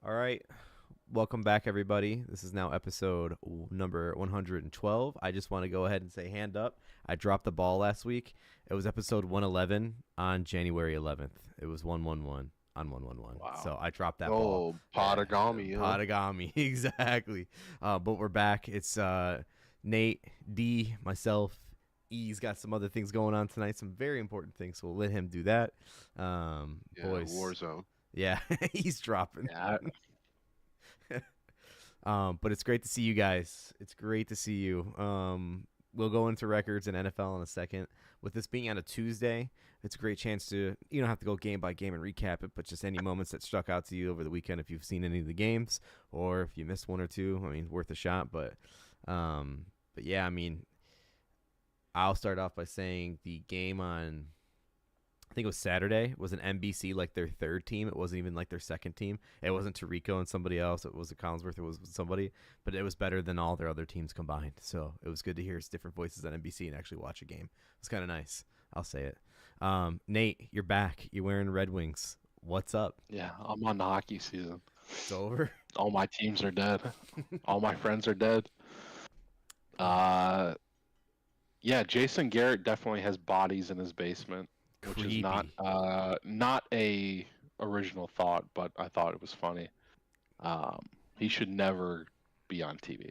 All right. Welcome back, everybody. This is now episode number 112. I just want to go ahead and say hand up. I dropped the ball last week. It was episode 111 on January 11th. It was 111 on 111. Wow. So I dropped that ball. Oh, Potagami. Potagami, exactly. But we're back. It's Nate, D, myself. E's got some other things going on tonight, some very important things. So we'll let him do that. Boys. Warzone. Yeah, he's dropping. Yeah. But it's great to see you guys. It's great to see you. We'll go into records and NFL in a second. With this being on a Tuesday, it's a great chance to, you don't have to go game by game and recap it, but just any moments that stuck out to you over the weekend if you've seen any of the games or if you missed one or two. I mean, worth a shot. But yeah, I mean, I'll start off by saying the game on, I think it was Saturday, was an NBC, like their third team. It wasn't even like their second team. It wasn't Tarico and somebody else. It was a Collinsworth. It was somebody, but it was better than all their other teams combined. So it was good to hear different voices on NBC and actually watch a game. It was kind of nice. I'll say it. Nate, you're back. You're wearing Red Wings. What's up? Yeah, I'm on the hockey season. It's over? All my teams are dead. All my friends are dead. Yeah, Jason Garrett definitely has bodies in his basement, which Creepy. is not a original thought, but I thought it was funny. He should never be on TV.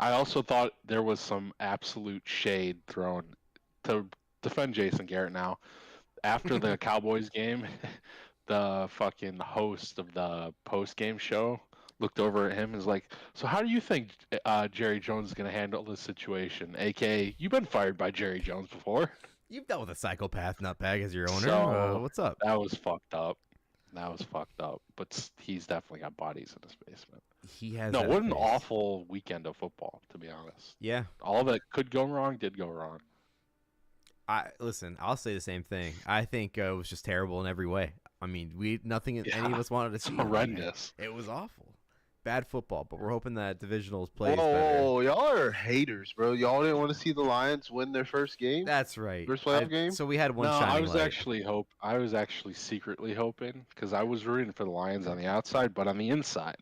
I also thought there was some absolute shade thrown to defend Jason Garrett now. After the Cowboys game, the fucking host of the post-game show looked over at him and was like, so how do you think Jerry Jones is going to handle this situation? AKA, you've been fired by Jerry Jones before. You've dealt with a psychopath nutbag as your owner. So, What's up? That was fucked up. But he's definitely got bodies in his basement. He has No, that what an face. awful weekend of football, to be honest. Yeah. All that could go wrong did go wrong. Listen, I'll say the same thing. I think it was just terrible in every way. I mean, nothing any of us wanted to see. Horrendous. It was awful. Bad football, but we're hoping that Divisionals plays better. Oh, y'all are haters, bro. Y'all didn't want to see the Lions win their first game? That's right. First playoff game? So we had one No, shining I was light. actually secretly hoping, because I was rooting for the Lions on the outside, but on the inside,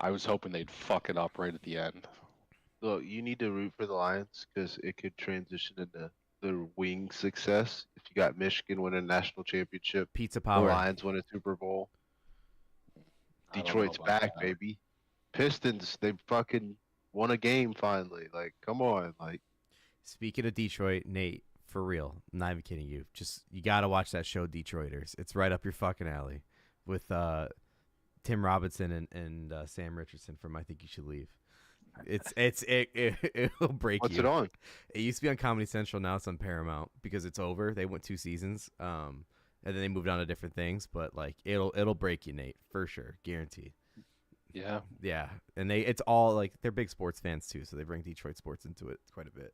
I was hoping they'd fuck it up right at the end. Look, you need to root for the Lions because it could transition into the wing success. If you got Michigan win a national championship, Pizza the power. Lions win a Super Bowl. I don't know Detroit's about back, that. baby. Pistons, they fucking won a game finally. Like, come on. Like, Speaking of Detroit, Nate, for real, I'm not even kidding you. Just you gotta watch that show, Detroiters. It's right up your fucking alley with Tim Robinson and Sam Richardson from I Think You Should Leave. It'll break what's you. it on? It used to be on Comedy Central. Now it's on Paramount because it's over. They went 2 seasons, and then they moved on to different things. But like it'll break you, Nate, for sure, guaranteed. Yeah. Yeah, and it's all like they're big sports fans too, so they bring Detroit sports into it quite a bit.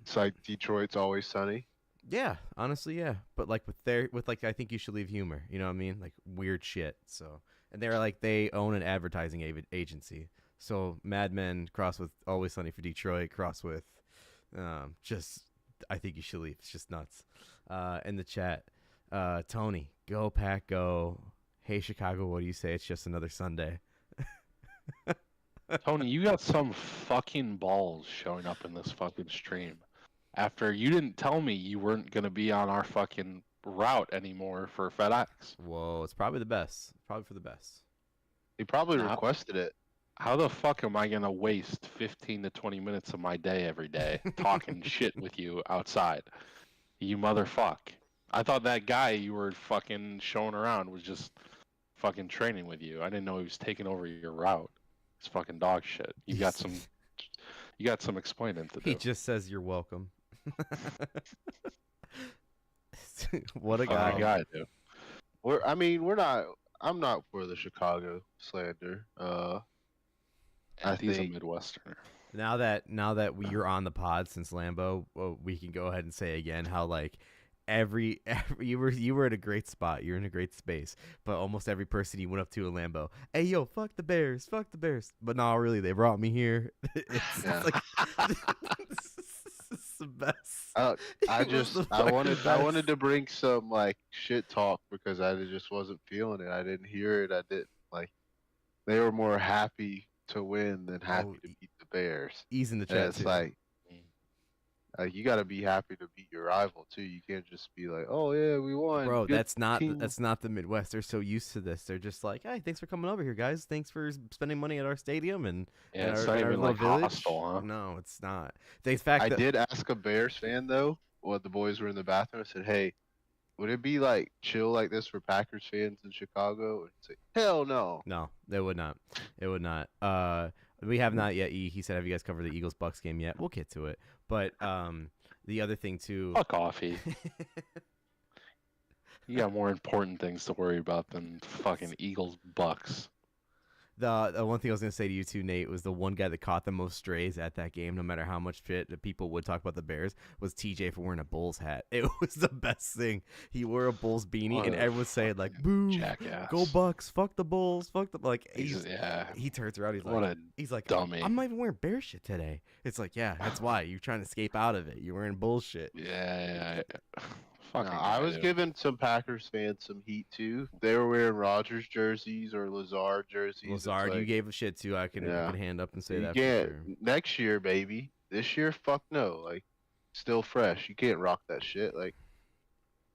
It's like Detroit's always sunny. Yeah, honestly, yeah, but like with I Think You Should Leave humor. You know what I mean? Like weird shit. So and they're like they own an advertising agency. So Mad Men cross with Always Sunny for Detroit cross with just I Think You Should Leave. It's just nuts. In the chat, Tony, go Pack, go. Hey Chicago, what do you say? It's just another Sunday. Tony, you got some fucking balls showing up in this fucking stream. After you didn't tell me you weren't going to be on our fucking route anymore for FedEx. Whoa, it's probably the best. Probably for the best. He probably Nah. requested it. How the fuck am I going to waste 15 to 20 minutes of my day every day talking shit with you outside? You motherfuck. I thought that guy you were fucking showing around was just fucking training with you. I didn't know he was taking over your route. It's fucking dog shit. You got some explaining to do. He just says you're welcome. What a Fucking guy. guy, dude. I'm not for the Chicago slander. And he's a think- Midwesterner. Now that you're on the pod since Lambeau, we can go ahead and say again how like every you were in a great spot, you're in a great space, but almost every person you went up to in Lambeau, hey yo, fuck the Bears. But no, really, they brought me here. It's Yeah. like the best. I It was just the I fucking wanted best. to bring some like shit talk because I just wasn't feeling it. I didn't hear it. I didn't like. They were more happy to win than Oh, happy to beat the Bears. he's in the And chat it's too. like you got to be happy to beat your rival too. You can't just be like, oh yeah, we won. Bro, Good that's not team. the Midwest. They're so used to this. They're just like, hey, thanks for coming over here, guys. Thanks for spending money at our stadium and Yeah, it's our, not in our even little like village. hostile, huh? No, it's not. The fact I that did ask a Bears fan though, while the boys were in the bathroom. I said, hey, would it be like chill like this for Packers fans in Chicago? And he'd say, hell no. no, they would not. It would not. We have not yet. He said, have you guys covered the Eagles Bucks game yet? We'll get to it. But the other thing too. Fuck off, he. You got more important things to worry about than fucking Eagles Bucks. The one thing I was gonna say to you too, Nate, was the one guy that caught the most strays at that game, no matter how much shit that people would talk about the Bears, was TJ for wearing a Bulls hat. It was the best thing. He wore a Bulls beanie, What and a everyone's saying like, fucking "Boo, jackass. go Bucks, fuck the Bulls, fuck the like." Yeah. He turns around, What a he's like, dummy. I'm not even wearing Bear shit today. It's like, yeah, that's why you're trying to escape out of it. You're wearing bullshit. Yeah. No, Fucking I was dude. giving some Packers fans some heat too. They were wearing Rodgers jerseys or Lazard jerseys. It's Lazard, you like, gave a shit too. I can Yeah. hand up and say you that can't for sure. next year, baby. This year, fuck no. Like, still fresh. You can't rock that shit. Like,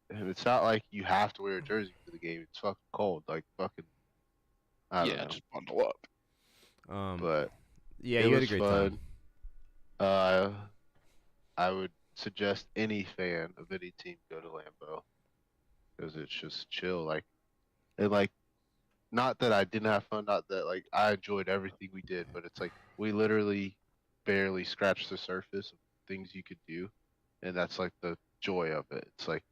and it's not like you have to wear a jersey for the game. It's fucking cold. Like, fucking. I don't know. Just bundle up. But Yeah, it you had a was great fun. time. I would suggest any fan of any team go to Lambeau because it's just chill. Like, and like, not that I didn't have fun, not that like I enjoyed everything we did, but it's like we literally barely scratched the surface of things you could do, and that's like the joy of it. It's like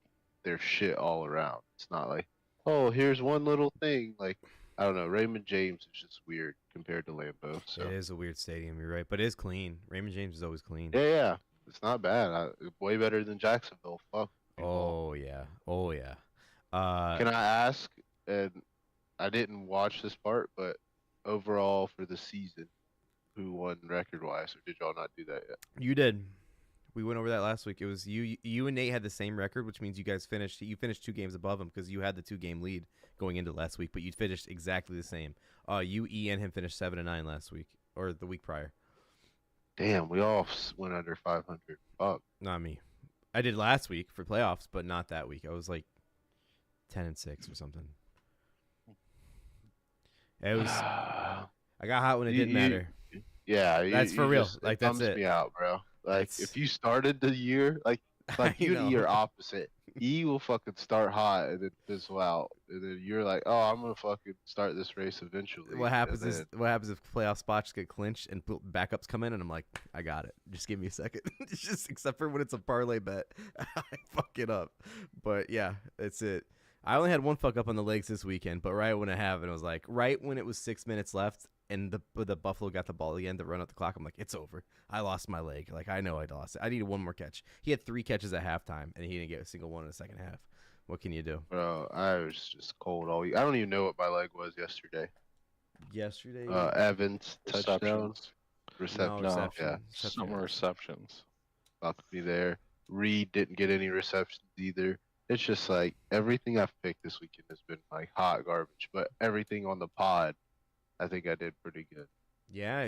there's shit all around. It's not like, oh, here's one little thing. Like, I don't know, Raymond James is just weird compared to Lambeau. So It is a weird stadium. You're right, but it is clean. Raymond James is always clean. yeah, it's not bad. Way better than Jacksonville. Fuck. people. Oh yeah. Oh yeah. Can I ask? And I didn't watch this part, but overall for the season, who won record-wise, or did y'all not do that yet? You did. We went over that last week. It was you. You and Nate had the same record, which means you guys finished. You finished 2 games above him because you had the 2-game lead going into last week, but you finished exactly the same. You, E, and him finished 7-9 last week or the week prior. Damn, we all went under 500. Fuck. Not me. I did last week for playoffs, but not that week. I was like 10-6 or something. It was. I got hot when it didn't matter. Yeah, That's for real. Just, Like, it that's bums it. me out, bro. Like, It's- if you started the year, like you and E know. are opposite. E will fucking start hot and then fizzle out, and then you're like, oh, I'm gonna fucking start this race eventually. What happens and is what happens if playoff spots get clinched and backups come in, and I'm like, I got it. Just give me a second. It's just except for when it's a parlay bet, I fuck it up. But yeah, that's it. I only had one fuck up on the legs this weekend, but right when it happened, it was like right when it was 6 minutes left, and the Buffalo got the ball again to run out the clock. I'm like, it's over. I lost my leg. Like I know I lost it. I needed one more catch. He had 3 catches at halftime, and he didn't get a single one in the second half. What can you do? Bro, I was just cold all week. I don't even know what my leg was yesterday. Yesterday, Evans touchdown, Receptions. reception. No, Yeah, reception. Summer receptions. fucked me there. Reed didn't get any receptions either. It's just like everything I've picked this weekend has been like hot garbage, but everything on the pod, I think I did pretty good. Yeah,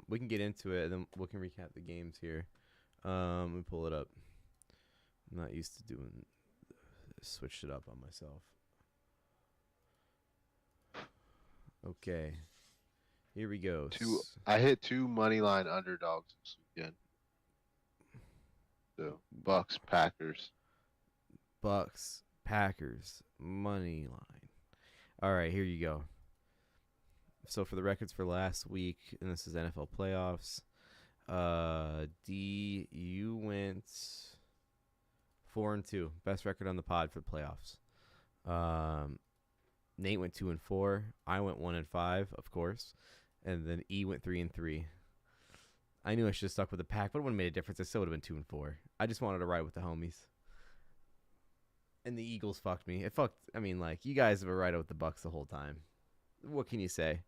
we can get into it, and then we can recap the games here. Let me pull it up. I'm not used to doing. Switched it up on myself. Okay, here we go. I hit 2 money line underdogs this weekend. So Bucks, Packers. Bucks, Packers, money line. All right, here you go. So for the records for last week, and this is NFL playoffs. D, you went 4-2, best record on the pod for the playoffs. Nate went 2-4. I went 1-5, of course, and then E went 3-3. I knew I should have stuck with the pack, but it wouldn't have made a difference. I still would have been 2-4. I just wanted to ride with the homies. And the Eagles fucked me. I mean, like, you guys have been right with the Bucks the whole time. What can you say?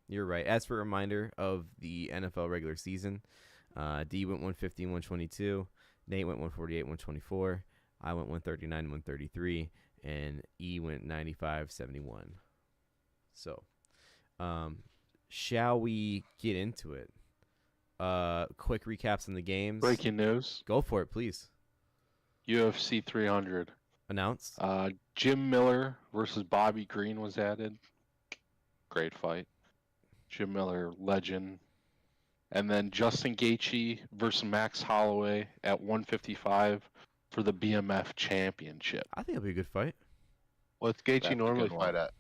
You're right. As for a reminder of the NFL regular season, D went 150 and 122. Nate went 148, 124. I went 139, 133, and E went 95, 71. So, shall we get into it? Quick recaps on the games. Breaking news. Go for it, please. UFC 300. Announced. Jim Miller versus Bobby Green was added. Great fight. Jim Miller, legend. And then Justin Gaethje versus Max Holloway at 155 for the BMF championship. I think it'll be a good fight. What's Gaethje normally fight at?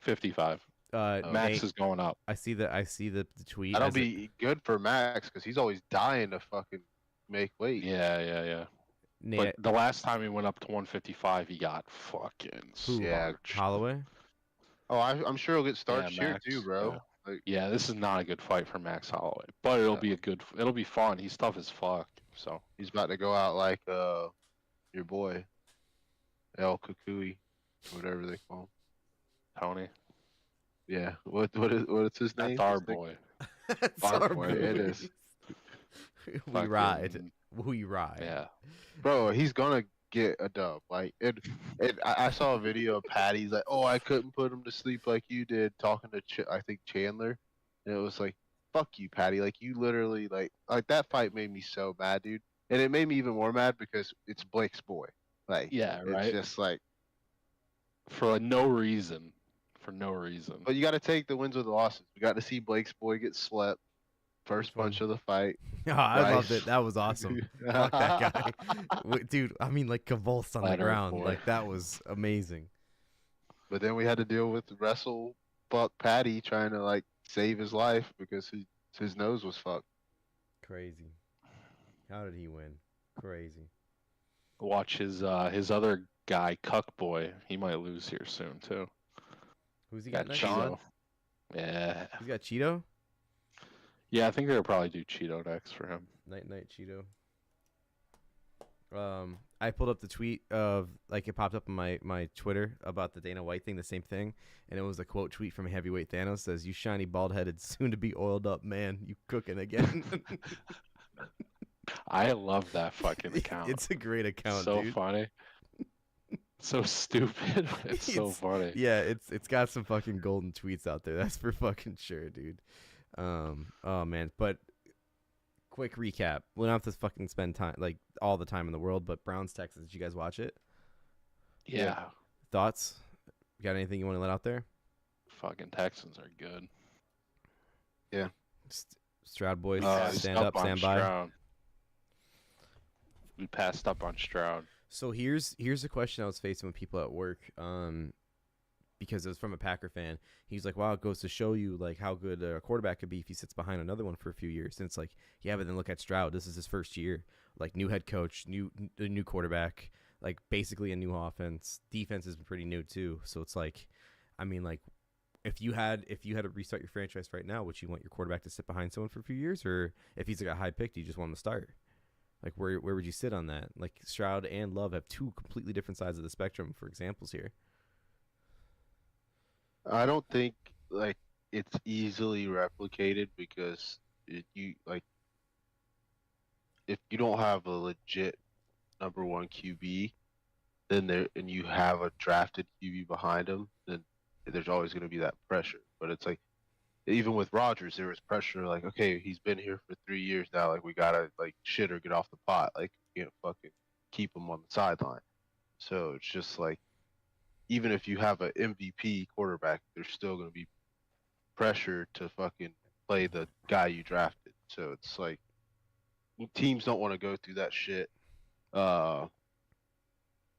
55. Max Nate, is going up. I see the tweet. That'll be good for Max because he's always dying to fucking make weight. Yeah. Nate, But the last time he went up to 155, he got fucking starched. Holloway? Oh, I'm sure he'll get starched here Max, too, bro. Yeah, this is not a good fight for Max Holloway, but it'll be fun. He's tough as fuck. So he's about to go out like your boy, El Kukui, whatever they call him. Tony. Yeah. What's his name? That's our boy. That's our boy. It is. We ride. Yeah. Bro, he's gonna get a dub. Like I saw a video of Patty's like, oh, I couldn't put him to sleep like you did, talking to I think Chandler, and it was like, fuck you, Patty. Like you literally like that fight made me so mad, dude, and it made me even more mad because it's Blake's boy. Like yeah, right. It's just like for no reason. But you got to take the wins with the losses. We got to see Blake's boy get slept. First punch of the fight. Oh, I loved it. That was awesome. Fuck that guy. Dude, I mean, like, convulsed on the ground. Boy. Like, that was amazing. But then we had to deal with Wrestle Buck Patty trying to, like, save his life because his nose was fucked. Crazy. How did he win? Crazy. Watch his other guy, Cuck Boy. He might lose here soon, too. Who's he got next? Cheeto. Yeah. He's got Cheeto? Yeah, I think they'll probably do Cheeto next for him. Night Cheeto. I pulled up the tweet of, like, it popped up on my Twitter about the Dana White thing, the same thing, and it was a quote tweet from Heavyweight Thanos, says, "You shiny bald-headed, soon-to-be oiled-up man, you cooking again." I love that fucking account. It's a great account, so dude. Funny. So stupid. It's so funny. Yeah, it's got some fucking golden tweets out there. That's for fucking sure, dude. Oh man, but quick recap. We don't have to fucking spend time like all the time in the world, but Browns Texans, did you guys watch it? Yeah. Thoughts? You got anything you want to let out there? Fucking Texans are good. Yeah. Stroud boys, stand by. Stroud. We passed up on Stroud. So here's a question I was facing with people at work, because it was from a Packer fan. He's like, "Wow, it goes to show you like how good a quarterback could be if he sits behind another one for a few years." And it's like, yeah, but then look at Stroud. This is his first year, like new head coach, new quarterback, like basically a new offense. Defense is pretty new too. So it's like, I mean, like, if you had to restart your franchise right now, would you want your quarterback to sit behind someone for a few years, or if he's like a high pick, do you just want him to start? Like, where would you sit on that? Like, Stroud and Love have two completely different sides of the spectrum for examples here. I don't think, like, it's easily replicated because if you don't have a legit number one QB, then and you have a drafted QB behind him, then there's always going to be that pressure. But it's like, even with Rodgers, there was pressure. Like, okay, he's been here for 3 years now. Like, we gotta like shit or get off the pot. Like, you can't fucking keep him on the sideline. So it's just like, even if you have an MVP quarterback, there's still gonna be pressure to fucking play the guy you drafted. So it's like, teams don't want to go through that shit. And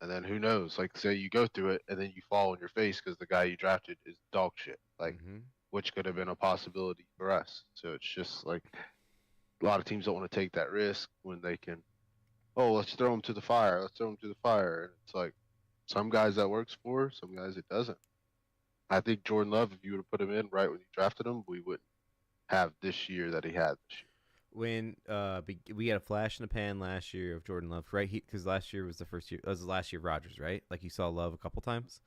then who knows? Like, say you go through it and then you fall on your face because the guy you drafted is dog shit. Like. Mm-hmm. Which could have been a possibility for us. So it's just like a lot of teams don't want to take that risk when they can, let's throw them to the fire. And it's like some guys that works for, some guys it doesn't. I think Jordan Love, if you would have put him in right when you drafted him, we wouldn't have this year that he had this year. When we had a flash in the pan last year of Jordan Love, right? Because last year was the first year. That was the last year of Rodgers, right? Like you saw Love a couple times.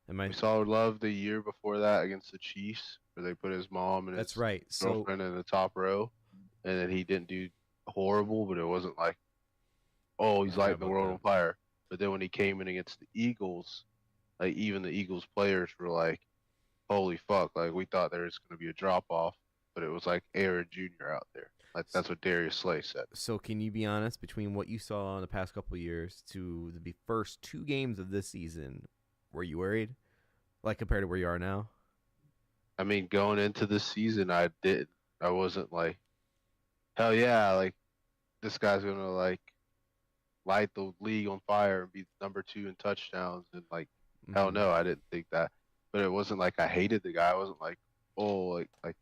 We saw Love the year before that against the Chiefs, where they put his mom and his girlfriend in the top row, and then he didn't do horrible, but it wasn't like oh, he's I forgot lighting the about world that. on fire. But then when he came in against the Eagles, like even the Eagles players were like, holy fuck, like we thought there was going to be a drop off, but it was like Aaron Jr. out there. Like that's what Darius Slay said. So can you be honest, between what you saw in the past couple of years to the first 2 games of this season, were you worried? Like compared to where you are now? I mean, going into this season, I didn't. I wasn't like, hell yeah, like this guy's gonna like light the league on fire and be number 2 in touchdowns and like, hell no, I didn't think that. But it wasn't like I hated the guy. I wasn't like, oh, like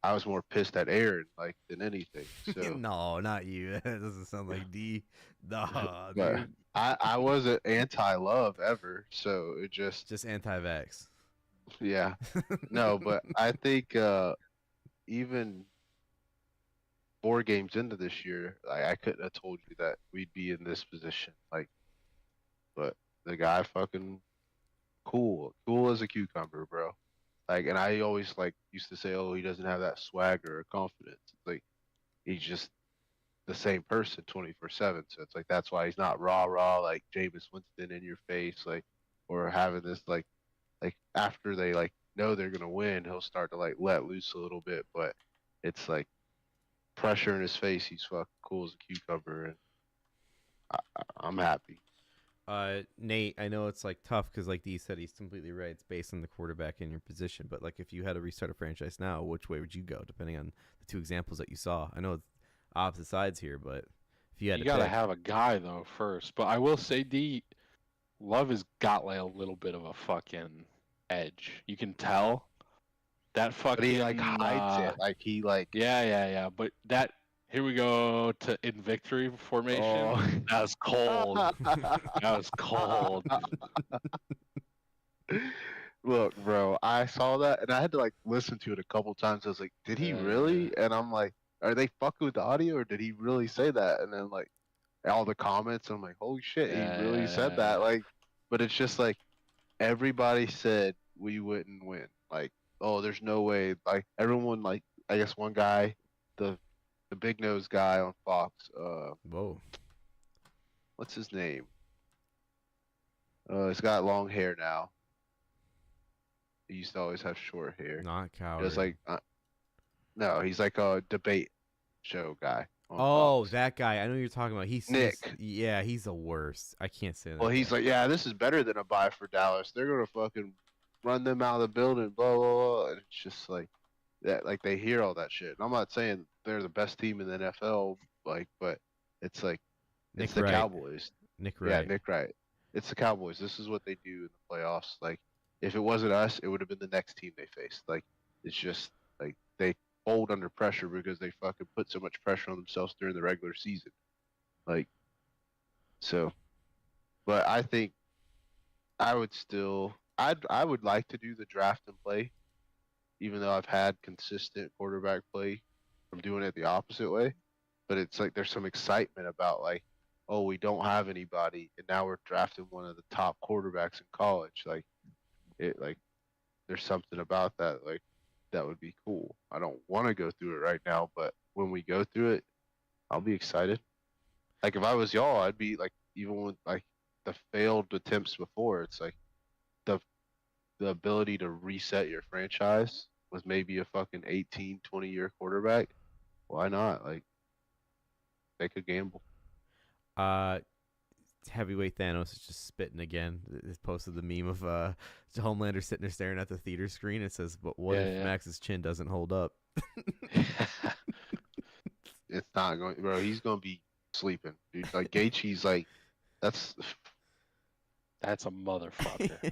I was more pissed at Aaron like than anything. So No, not you. That doesn't sound like D. Nah, but dude. I wasn't anti-love ever. So it just Just anti-vax. yeah. No, but I think even 4 games into this year, I couldn't have told you that we'd be in this position. Like, but the guy fucking cool as a cucumber, bro. Like, and I always like used to say, oh, he doesn't have that swagger or confidence. It's like he's just the same person 24/7. So it's like that's why he's not rah like Jameis Winston in your face, like, or having this like after they like know they're gonna win, he'll start to like let loose a little bit. But it's like pressure in his face. He's fucking cool as a cucumber, and I'm happy. Nate, I know it's like tough because, like Dee said, he's completely right. It's based on the quarterback in your position. But like, if you had to restart a franchise now, which way would you go? Depending on the 2 examples that you saw. I know it's opposite sides here, but if you had You to gotta pick, have a guy though first. But I will say, D, Love has got like a little bit of a fucking edge. You can tell that fucking. But he like hides it, like he like Yeah. But that here we go to in victory formation. Oh. That was cold. That was cold. Look, bro, I saw that and I had to like listen to it a couple times. I was like, did he really? And I'm like, are they fucking with the audio or did he really say that? And then like all the comments, I'm like, holy shit, he really said that. Like, but it's just like everybody said we wouldn't win. Like, oh, there's no way. Like everyone, like I guess one guy, the big nose guy on Fox, whoa, what's his name? He's got long hair now. He used to always have short hair. not Coward. It's like, no, he's like a debate show guy. On oh, Fox. that guy. I know who you're talking about. He's Nick. Yeah, he's the worst. I can't say that. Well, he's like, yeah, this is better than a bye for Dallas. They're gonna fucking run them out of the building, blah blah blah. And it's just like that. Like they hear all that shit. And I'm not saying they're the best team in the NFL, like, but it's like it's the Cowboys. Nick Wright. Yeah, Nick Wright. It's the Cowboys. This is what they do in the playoffs. Like, if it wasn't us, it would have been the next team they faced. Like, it's just like they fold under pressure because they fucking put so much pressure on themselves during the regular season. Like, so, but I think I would still, I would like to do the draft and play, even though I've had consistent quarterback play from doing it the opposite way. But it's like there's some excitement about like, oh, we don't have anybody, and now we're drafting one of the top quarterbacks in college. Like, it like there's something about that like that would be cool. I don't want to go through it right now, but when we go through it, I'll be excited. Like if I was y'all, I'd be like, even with like the failed attempts before, it's like the ability to reset your franchise with maybe a fucking 18, 20-year quarterback. Why not? Like, take a gamble. Heavyweight Thanos is just spitting again. It's posted the meme of Homelander sitting there staring at the theater screen. It says, "But what if Max's chin doesn't hold up?" It's not going, bro. He's gonna be sleeping, dude. Like Gaethje's like, that's a motherfucker.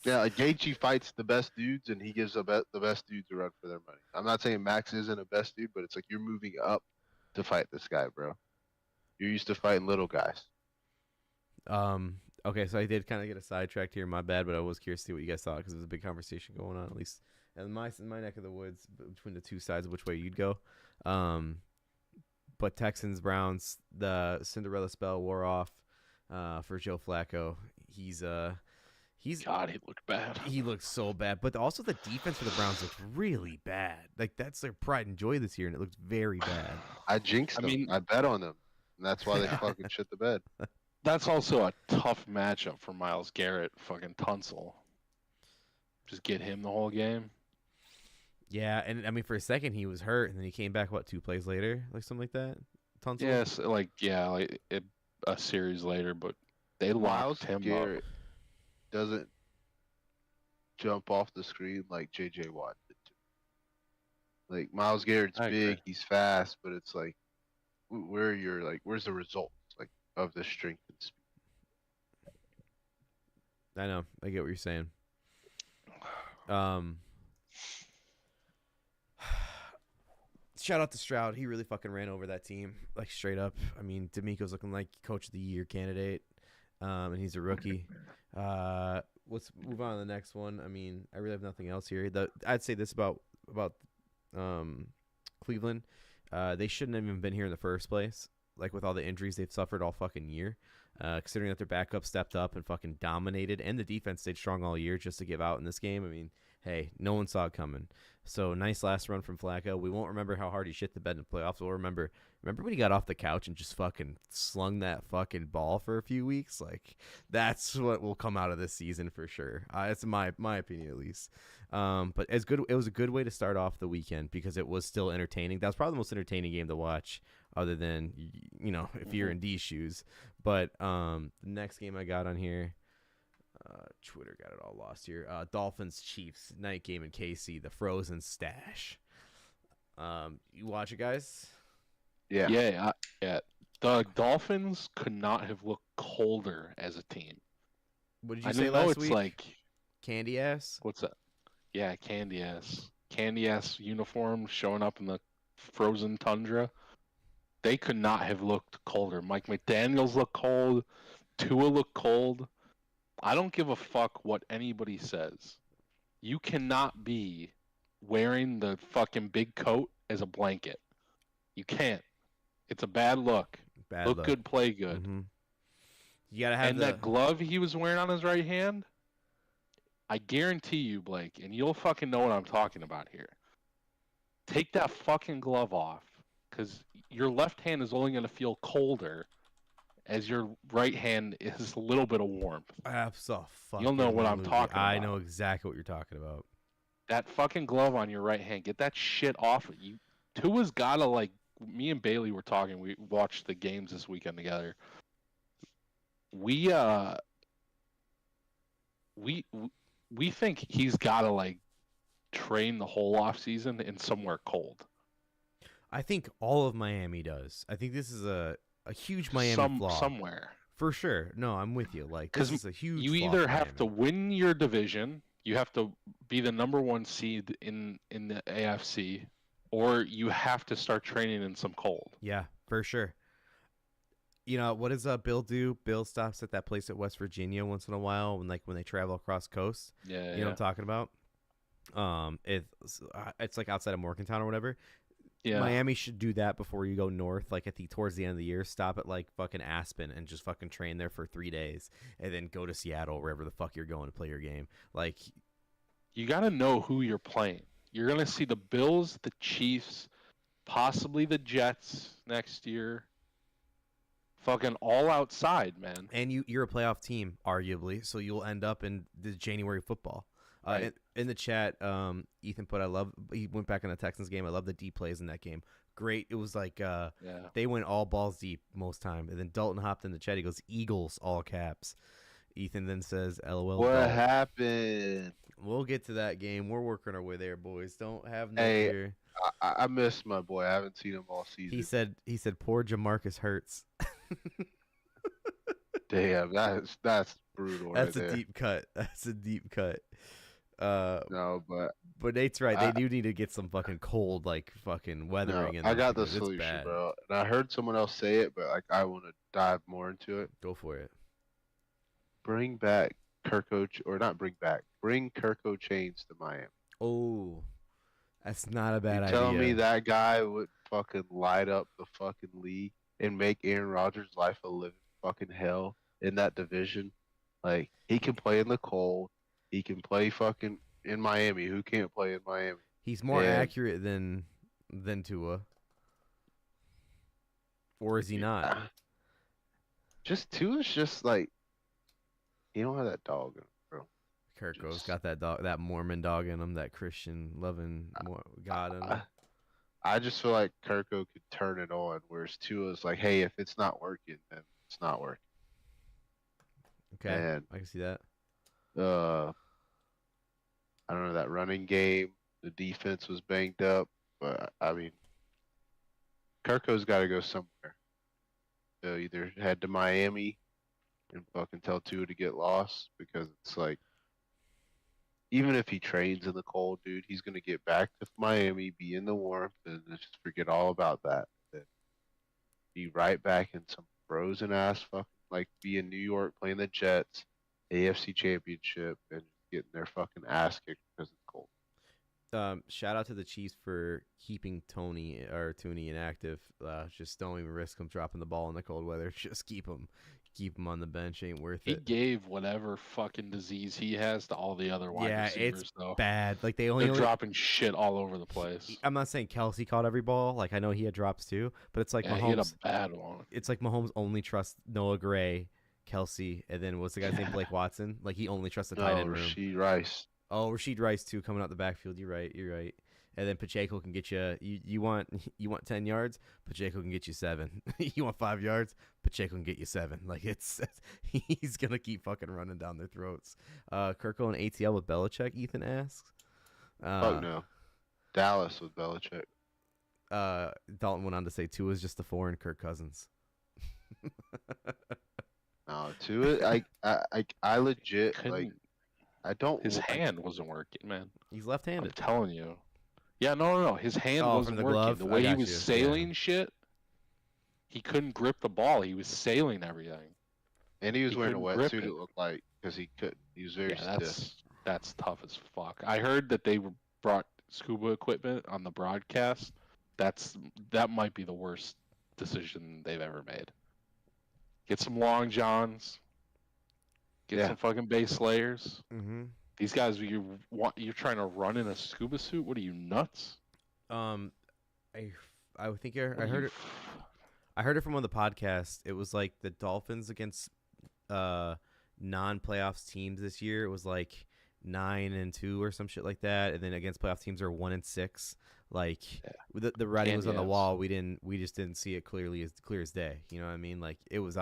yeah. Like Gaethje fights the best dudes, and he gives the best dudes a run for their money. I'm not saying Max isn't a best dude, but it's like you're moving up to fight this guy, bro. You're used to fighting little guys. Okay, so I did kind of get a sidetracked here. My bad, but I was curious to see what you guys thought because there was a big conversation going on, at least in my neck of the woods, between the two sides of which way you'd go. But Texans, Browns, the Cinderella spell wore off for Joe Flacco. He's God, he looked bad. He looked so bad, but also the defense for the Browns looked really bad. Like that's their pride and joy this year, and it looked very bad. I jinxed them. I bet on them. and that's why they fucking shit the bed. That's also a tough matchup for Myles Garrett. Fucking Tunsil. Just get him the whole game. Yeah, and I mean, for a second he was hurt, and then he came back. What, 2 plays later, like something like that? Tunsil. Yes, a series later, but they Myles locked him Garrett up. doesn't jump off the screen like J.J. Watt did. Like Myles Garrett's I big, agree. he's fast, but it's like, where's the results like of the strength and speed? I know. I get what you're saying. Shout out to Stroud. He really fucking ran over that team, like straight up. I mean, D'Amico's looking like Coach of the Year candidate, and he's a rookie. Let's move on to the next one. I mean, I really have nothing else here. I'd say this about Cleveland. They shouldn't have even been here in the first place. Like with all the injuries they've suffered all fucking year. Considering that their backup stepped up and fucking dominated, and the defense stayed strong all year just to give out in this game. I mean, hey, no one saw it coming. So nice last run from Flacco. We won't remember how hard he shit the bed in the playoffs. We'll remember when he got off the couch and just fucking slung that fucking ball for a few weeks. Like that's what will come out of this season for sure. It's my opinion at least. But it was a good way to start off the weekend because it was still entertaining. That was probably the most entertaining game to watch, other than if you're in D's shoes. But the next game I got on here. Twitter got it all lost here. Dolphins Chiefs night game in KC, the Frozen Stash. You watch it, guys? Yeah. Yeah. The Dolphins could not have looked colder as a team. What did you I say know last it's week? like Candy ass? what's that? Yeah, candy ass uniform showing up in the frozen tundra. They could not have looked colder. Mike McDaniels looked cold. Tua looked cold. I don't give a fuck what anybody says. You cannot be wearing the fucking big coat as a blanket. You can't. It's a bad look. Bad Look good, play good. Mm-hmm. You gotta have And that glove he was wearing on his right hand, I guarantee you, Blake, and you'll fucking know what I'm talking about here. Take that fucking glove off, because your left hand is only going to feel colder as your right hand is a little bit of warmth. You'll know what I'm talking I about. know exactly what you're talking about. That fucking glove on your right hand, get that shit off of you. Tua's gotta, like, me and Bailey were talking, we watched the games this weekend together. We think he's gotta, like, train the whole off season in somewhere cold. I think all of Miami does. I think this is a huge Miami flaw. Somewhere. For sure. No, I'm with you. Like, this is a huge you flaw either for have to Miami. win your division, you have to be the number one seed in the AFC, or you have to start training in some cold. Yeah, for sure. What does Bill do? Bill stops at that place at West Virginia once in a while when they travel across coast. Yeah, You know what I'm talking about? It's like outside of Morgantown or whatever. Yeah. Miami should do that before you go north, like towards the end of the year. Stop at like fucking Aspen and just fucking train there for 3 days, and then go to Seattle, wherever the fuck you're going to play your game. Like, you got to know who you're playing. You're gonna see the Bills, the Chiefs, possibly the Jets next year. Fucking all outside, man. and you're a playoff team, arguably, so you'll end up in the January football. Right. In the chat, Ethan put, he went back in the Texans game. I love the deep plays in that game. Great. It was like they went all balls deep most time. And then Dalton hopped in the chat. He goes, Eagles, all caps. Ethan then says, LOL. What happened? We'll get to that game. We're working our way there, boys. Don't have no Hey, fear. I miss my boy. I haven't seen him all season. He said poor Jamarcus Hurts. Damn, that's brutal. That's right a there. deep cut. That's a deep cut. No, But Nate's right. They do need to get some fucking cold, like fucking weathering. I got the because it's solution, bad. bro. And I heard someone else say it, but like I want to dive more into it. Go for it. Bring back Bring Kirko Chains to Miami. Oh, that's not a bad You idea. telling me that guy would fucking light up the fucking league and make Aaron Rodgers' life a living fucking hell in that division? Like, he can play in the cold. He can play fucking in Miami. Who can't play in Miami? He's more And- accurate than Tua. Or is he not? Just Tua's just like he don't have that dog in him, bro. Kirko's Just got that dog, that Mormon dog in him, that Christian loving God in him. I just feel like Kirko could turn it on, whereas Tua's like, hey, if it's not working, then it's not working. Okay, And I can see that. I don't know, that running game, the defense was banged up, but I mean, Kirko's got to go somewhere. So either head to Miami and fucking tell Tua to get lost, because it's like, even if he trains in the cold, dude, he's gonna get back to Miami, be in the warmth, and just forget all about that. Then be right back in some frozen ass fucking, like, be in New York playing the Jets, AFC Championship, and getting their fucking ass kicked because it's cold. Shout out to the Chiefs for keeping Tony inactive. Just don't even risk him dropping the ball in the cold weather. Just keep him on the bench. Ain't worth He it. gave whatever fucking disease he has to all the other wide receivers, it's though. bad. Like They're dropping shit all over the place. I'm not saying Kelsey caught every ball. Like, I know he had drops too, but it's like Yeah, Mahomes. he had a bad one. It's like Mahomes only trusts Noah Gray, Kelsey, and then what's the guy's name? Blake Watson. Like, he only trusts the tight end room. Rasheed Rice. Oh, Rasheed Rice too, coming out the backfield. You're right. And then Pacheco can get you. You want 10 yards? Pacheco can get you 7. You want 5 yards? Pacheco can get you 7. Like, he's gonna keep fucking running down their throats. Kirko and ATL with Belichick. Ethan asks. Fuck no. Dallas with Belichick. Dalton went on to say Tua is just the 4 and Kirk Cousins. No, Tua. I legit Couldn't- like. I don't. His hand wasn't working, man. He's I'm left-handed. telling you. Yeah, no. His hand Oh, wasn't from the working. glove? The I way he got was you. sailing shit, he couldn't grip the ball. He was sailing everything. And he was He wearing a couldn't grip wetsuit. it. It looked like, because he could. He was very Yeah, stiff. that's tough as fuck. I heard that they brought scuba equipment on the broadcast. That might be the worst decision they've ever made. Get some long johns. Get some fucking base layers. Mm-hmm. These guys, you're trying to run in a scuba suit? What are you, nuts? I think I heard it. I heard it from one of the podcasts. It was like the Dolphins against non-playoffs teams this year. It was like 9-2 or some shit like that, and then against playoff teams are 1-6. Like, the writing was on the wall. We just didn't see it clear as day. You know what I mean? Like, it was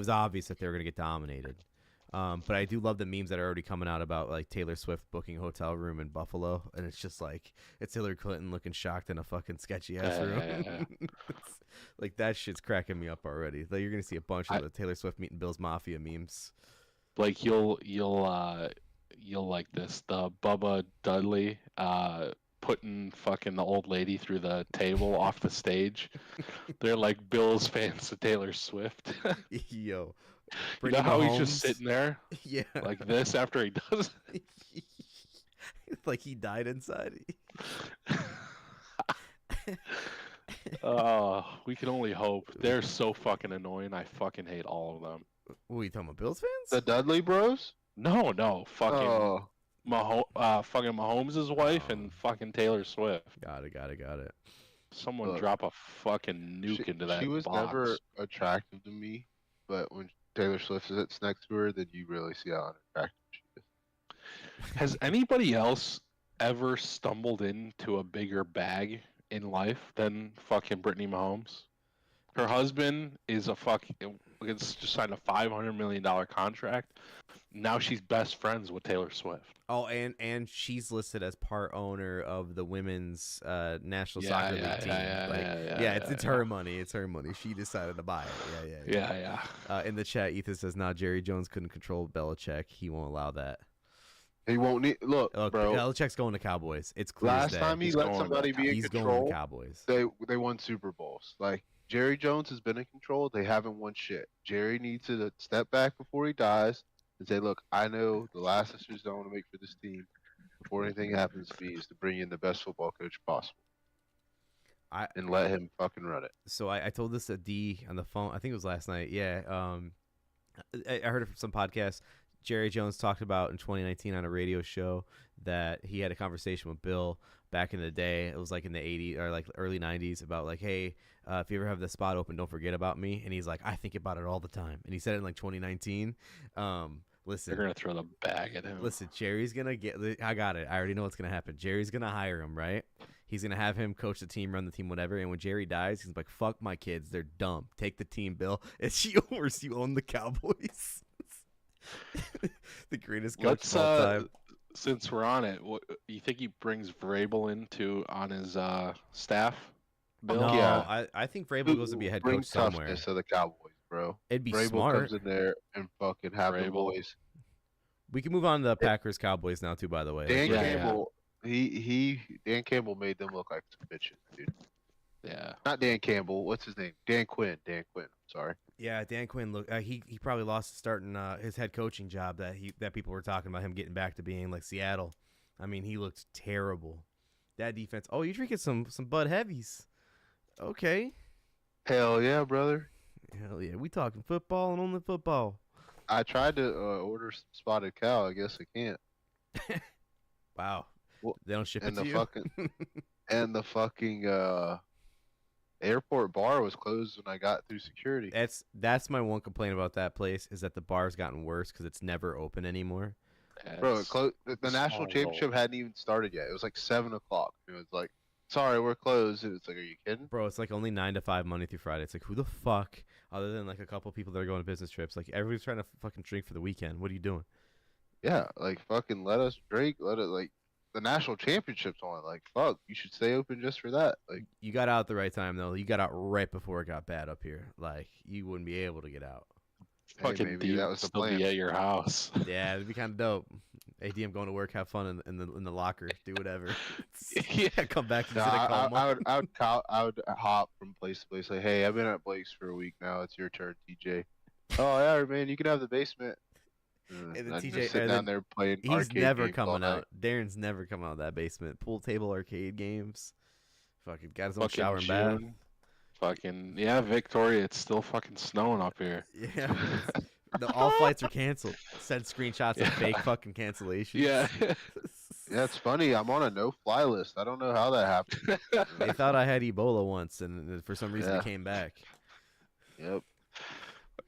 obvious that they were gonna get dominated. But I do love the memes that are already coming out about, like, Taylor Swift booking a hotel room in Buffalo, and it's just like it's Hillary Clinton looking shocked in a fucking sketchy ass room. Like, that shit's cracking me up already. Like, you're gonna see a bunch of the Taylor Swift meeting Bill's Mafia memes. Like, you'll like this. The Bubba Dudley putting fucking the old lady through the table off the stage. They're like Bills fans to Taylor Swift. Yo. You know how he's just sitting there, yeah, like this after he does it? Like he died inside. Oh, we can only hope. They're so fucking annoying. I fucking hate all of them. What are you talking about, Bills fans? The Dudley Bros? No, fucking Oh, fucking Mahomes' wife and fucking Taylor Swift. Got it. Someone Look, drop a fucking nuke into that she was box. never attractive to me, but when Taylor Swift sits next to her, then you really see how unattractive she is. Has anybody else ever stumbled into a bigger bag in life than fucking Brittany Mahomes? Her husband is it's just signed a $500 million contract. Now she's best friends with Taylor Swift. Oh, and she's listed as part owner of the women's National Soccer League team. It's her money. It's her money. She decided to buy it. Yeah. In the chat, Ethan says, "Nah, Jerry Jones couldn't control Belichick. He won't allow that." He won't need. Look, bro. Belichick's going to Cowboys. It's clear last as day. time he let somebody be in He's control, going to Cowboys. they won Super Bowls. Like, Jerry Jones has been in control. They haven't won shit. Jerry needs to step back before he dies and say, look, I know the last decision I want to make for this team before anything happens to me is to bring in the best football coach possible. And let him fucking run it. So I told this to D on the phone. I think it was last night. Yeah. I heard it from some podcast. Jerry Jones talked about in 2019 on a radio show that he had a conversation with Bill back in the day. It was like in the 80s or like early 90s about like, hey, if you ever have the spot open, don't forget about me. And he's like, I think about it all the time. And he said it in like 2019. Listen, They're gonna throw the bag at him. listen, Jerry's gonna get. I got it. I already know what's gonna happen. Jerry's gonna hire him, right? He's gonna have him coach the team, run the team, whatever. And when Jerry dies, he's like, "Fuck my kids. They're dumb. Take the team, Bill." It's yours. You own the Cowboys. The greatest coach of all time. Since we're on it, what you think he brings Vrabel on his staff? Bill? No, Yeah. I think Vrabel goes to be a head Bring coach somewhere. toughness to the Cowboys, bro. It'd be Vrabel smart. comes in there and fucking have the Vrabel. boys. We can move on to the Packers Cowboys now too. By the way, Dan Yeah, Campbell, Dan Campbell made them look like some bitches, dude. Yeah. Not Dan Campbell. What's his name? Dan Quinn. Dan Quinn. Sorry. Yeah, Dan Quinn. Look, he probably lost starting his head coaching job that people were talking about him getting back to being like Seattle. I mean, he looked terrible. That defense. Oh, you're drinking some Bud Heavies. Okay. Hell yeah, brother. Hell yeah. We talking football and only football. I tried to order some spotted cow. I guess I can't. Wow. Well, They don't ship it And to the you. fucking airport bar was closed when I got through security. That's my one complaint about that place is that the bar's gotten worse because it's never open anymore. Bro, It's- the national small championship world. hadn't even started yet. It was like 7 o'clock. It was like, sorry, we're closed. And it's like, are you kidding? Bro, it's like only 9 to 5 Monday through Friday. It's like, who the fuck, other than like a couple people that are going on business trips, like everybody's trying to fucking drink for the weekend. What are you doing? Yeah, like fucking let us drink. Let it like the national championship's on. Like fuck, you should stay open just for that. Like You got out at the right time, though. You got out right before it got bad up here. Like, you wouldn't be able to get out. hey, Fucking maybe demons that was the still plan. be at your house. Yeah, it'd be kind of dope. ADM going to work, have fun in the locker, do whatever. Yeah. Come back and No, sit at coma. I would hop from place to place. Like, hey, I've been at Blake's for a week now. It's your turn, TJ. Oh yeah, man, you can have the basement. Hey, the I'd TJ just sit and down then there playing. He's arcade never games all coming night. out. Darren's never coming out of that basement. Pool table arcade games. Fucking got his own Fucking shower and bath. June. Fucking yeah, Victoria. It's still fucking snowing up here. Yeah. All flights are canceled. Send screenshots of Yeah. fake fucking cancellations. Yeah. Yeah, it's funny. I'm on a no-fly list. I don't know how that happened. They thought I had Ebola once, and for some reason Yeah. it came back. Yep.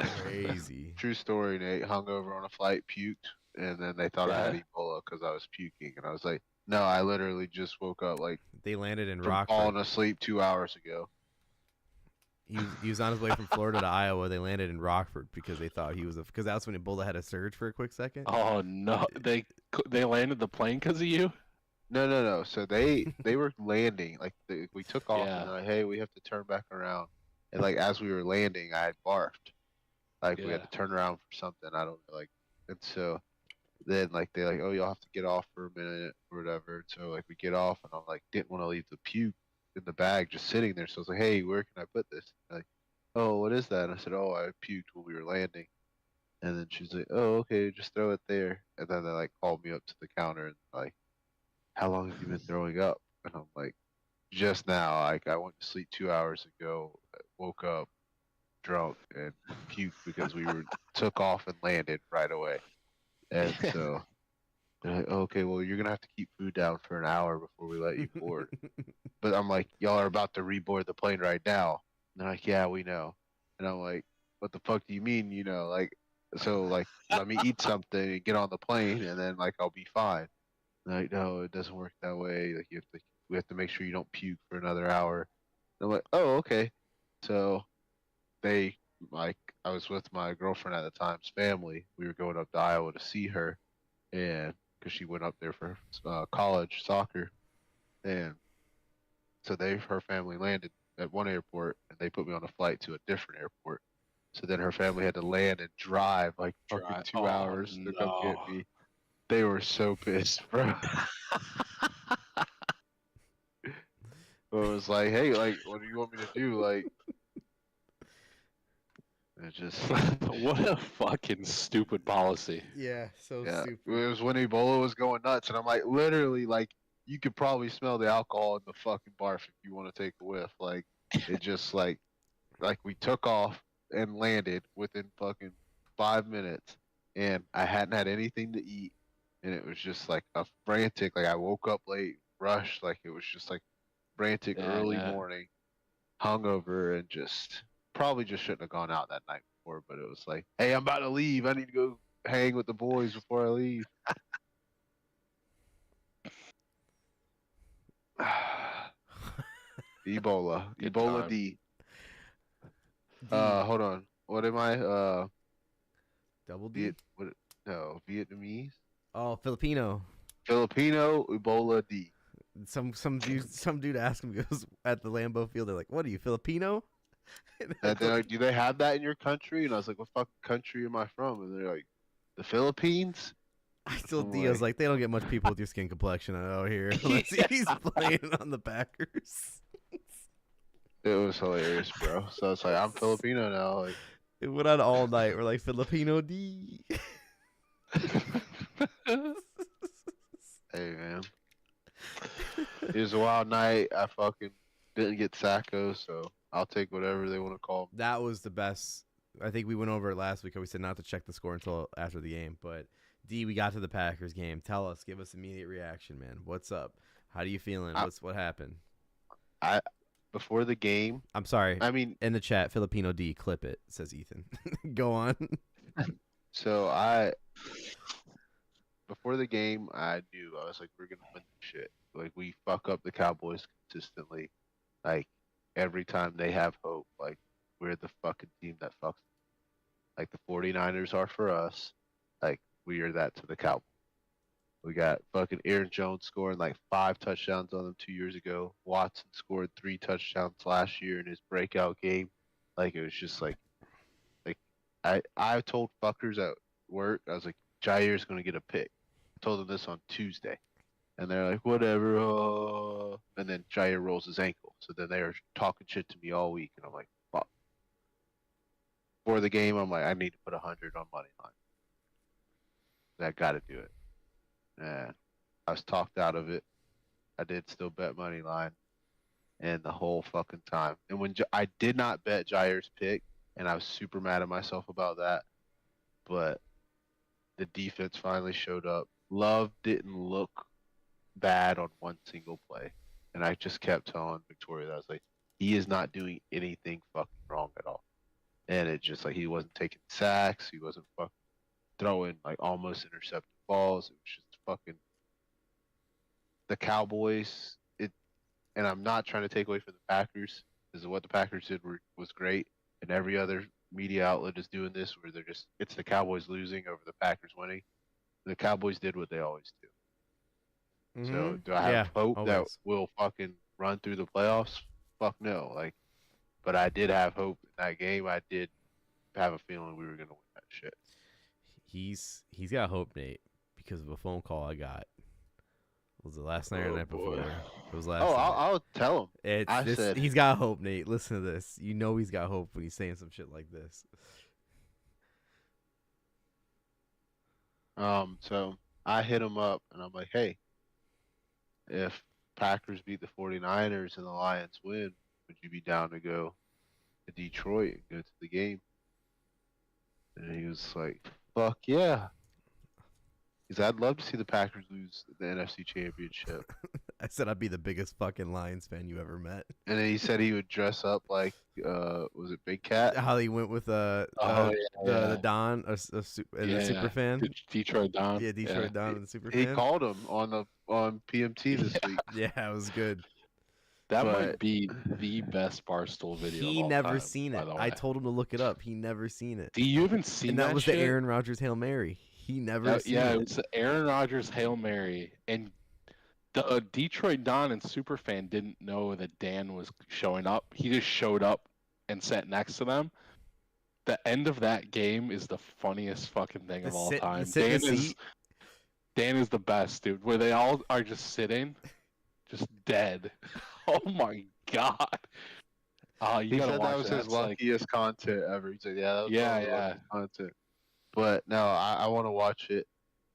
Crazy. True story, Nate. Hungover on a flight, puked, and then they thought I had Yeah. Ebola because I was puking, and I was like, "No, I literally just woke up like They landed in from Rockford. falling asleep 2 hours ago." He was on his way from Florida to Iowa. They landed in Rockford because they thought he was because that's when Ebola had a surge for a quick second. Oh no, they landed the plane because of you. No. So they were landing like we took off, Yeah. and they're like, "Hey, we have to turn back around." And like as we were landing, I had barfed. Like we had Yeah. to turn around for something. I don't know. Like, and so then like they're like, "Oh, you'll have to get off for a minute or whatever." So like we get off, and I'm like, didn't want to leave the puke in the bag just sitting there. So I was like, "Hey, where can I put this?" And like, "Oh, what is that?" And I said, "Oh, I puked when we were landing." And then she's like, "Oh, okay, just throw it there." And then they like called me up to the counter and like, "How long have you been throwing up?" And I'm like, "Just now. Like I went to sleep 2 hours ago, woke up drunk and puked because we were took off and landed right away." And so they're like, "Okay, well you're gonna have to keep food down for an hour before we let you board." But I'm like, "Y'all are about to reboard the plane right now." And they're like, "Yeah, we know." And I'm like, "What the fuck do you mean, you know? Like, so like, let me eat something and get on the plane, and then like I'll be fine." And they're like, "No, it doesn't work that way. Like, we have to make sure you don't puke for another hour." And I'm like, "Oh, okay." So they like, I was with my girlfriend at the time's family. We were going up to Iowa to see her, and because she went up there for college soccer, and so her family landed at one airport, and they put me on a flight to a different airport. So then her family had to land and drive like fucking Drive. 2 hours to come get no. me. They were so pissed, bro. It was like, hey, like, what do you want me to do? Like, it just, What a fucking stupid policy. Yeah, so yeah. stupid. It was when Ebola was going nuts, and I'm like, literally, like, you could probably smell the alcohol in the fucking barf if you want to take a whiff. Like, it just like we took off and landed within fucking 5 minutes, and I hadn't had anything to eat, and it was just like a frantic. Like I woke up late, rushed. Like it was just like frantic early Yeah. morning, hungover, and just probably just shouldn't have gone out that night before. But it was like, hey, I'm about to leave. I need to go hang with the boys before I leave. Ebola. Good Ebola time. D. D. Hold on. What am I? Double D. No, Vietnamese. Oh, Filipino. Filipino Ebola D. Some dude asked me, goes at the Lambeau Field. They're like, "What are you, Filipino?" And they're like, do they have that in your country? And I was like, what fucking country am I from? And they're like, the Philippines? I told I'm D, I was like, they don't get much people with your skin complexion out here unless he's playing on the Packers. It was hilarious, bro. So it's like, I'm Filipino now. Like, It went on all night. We're like, Filipino D. hey, man. It was a wild night. I fucking didn't get Sacco, so I'll take whatever they want to call me. That was the best. I think we went over it last week. We said not to check the score until after the game. But, D, we got to the Packers game. Tell us. Give us immediate reaction, man. What's up? How are you feeling? What happened? Before the game, I'm sorry. I mean, In the chat, Filipino D, clip it, says Ethan. Go on. so before the game, I knew. I was like, we're going to win this shit. Like, we fuck up the Cowboys consistently. Like, every time they have hope, like, we're the fucking team that fucks. Like, the 49ers are for us. Like, we are that to the Cowboys. We got fucking Aaron Jones scoring like 5 touchdowns on them 2 years ago. Watson scored 3 touchdowns last year in his breakout game. Like, it was just like I told fuckers at work, I was like, Jair's going to get a pick. I told them this on Tuesday. And they're like, whatever. And then Jair rolls his ankle. So then they were talking shit to me all week. And I'm like, fuck. Before the game, I'm like, I need to put 100 on money line. I got to do it. And I was talked out of it. I did still bet money line. And the whole fucking time. And when I did not bet Jair's pick, and I was super mad at myself about that. But the defense finally showed up. Love didn't look bad on one single play. And I just kept telling Victoria that I was like, he is not doing anything fucking wrong at all. And it just like he wasn't taking sacks, he wasn't fucking throwing like almost intercepted balls. It was just fucking the Cowboys. And I'm not trying to take away from the Packers, because what the Packers did was great. And every other media outlet is doing this where they're just it's the Cowboys losing over the Packers winning. The Cowboys did what they always do. So do I have hope that we'll fucking run through the playoffs? Fuck no. Like, but I did have hope in that game. I did have a feeling we were gonna win that shit. He's got hope, Nate, because of a phone call I got. Was it last night or the night before? It was last night. I'll tell him. I said he's got hope, Nate. Listen to this. You know he's got hope when he's saying some shit like this. So I hit him up and I'm like, hey, if Packers beat the 49ers and the Lions win, would you be down to go to Detroit and go to the game? And he was like, fuck yeah. He said, I'd love to see the Packers lose the NFC Championship. I said I'd be the biggest fucking Lions fan you ever met. And then he said he would dress up like, was it Big Cat? How he went with the Don, a super fan. Detroit Don. Yeah, Detroit Don and the super fan. He called him on PMT this week. Yeah, it was good. That might be the best Barstool video. He of all never time, seen by it. the way. I told him to look it up. He never seen it. Do you even seen and that? Was shit? the Aaron Rodgers Hail Mary. He never seen it. Yeah, it's the Aaron Rodgers Hail Mary, and the Detroit Don and Superfan didn't know that Dan was showing up. He just showed up and sat next to them. The end of that game is the funniest fucking thing of all time. Dan is the best, dude. Where they all are just sitting, just dead. Oh my god. He said that was his luckiest content ever. He said, yeah, that was luckiest content. But no, I want to watch it.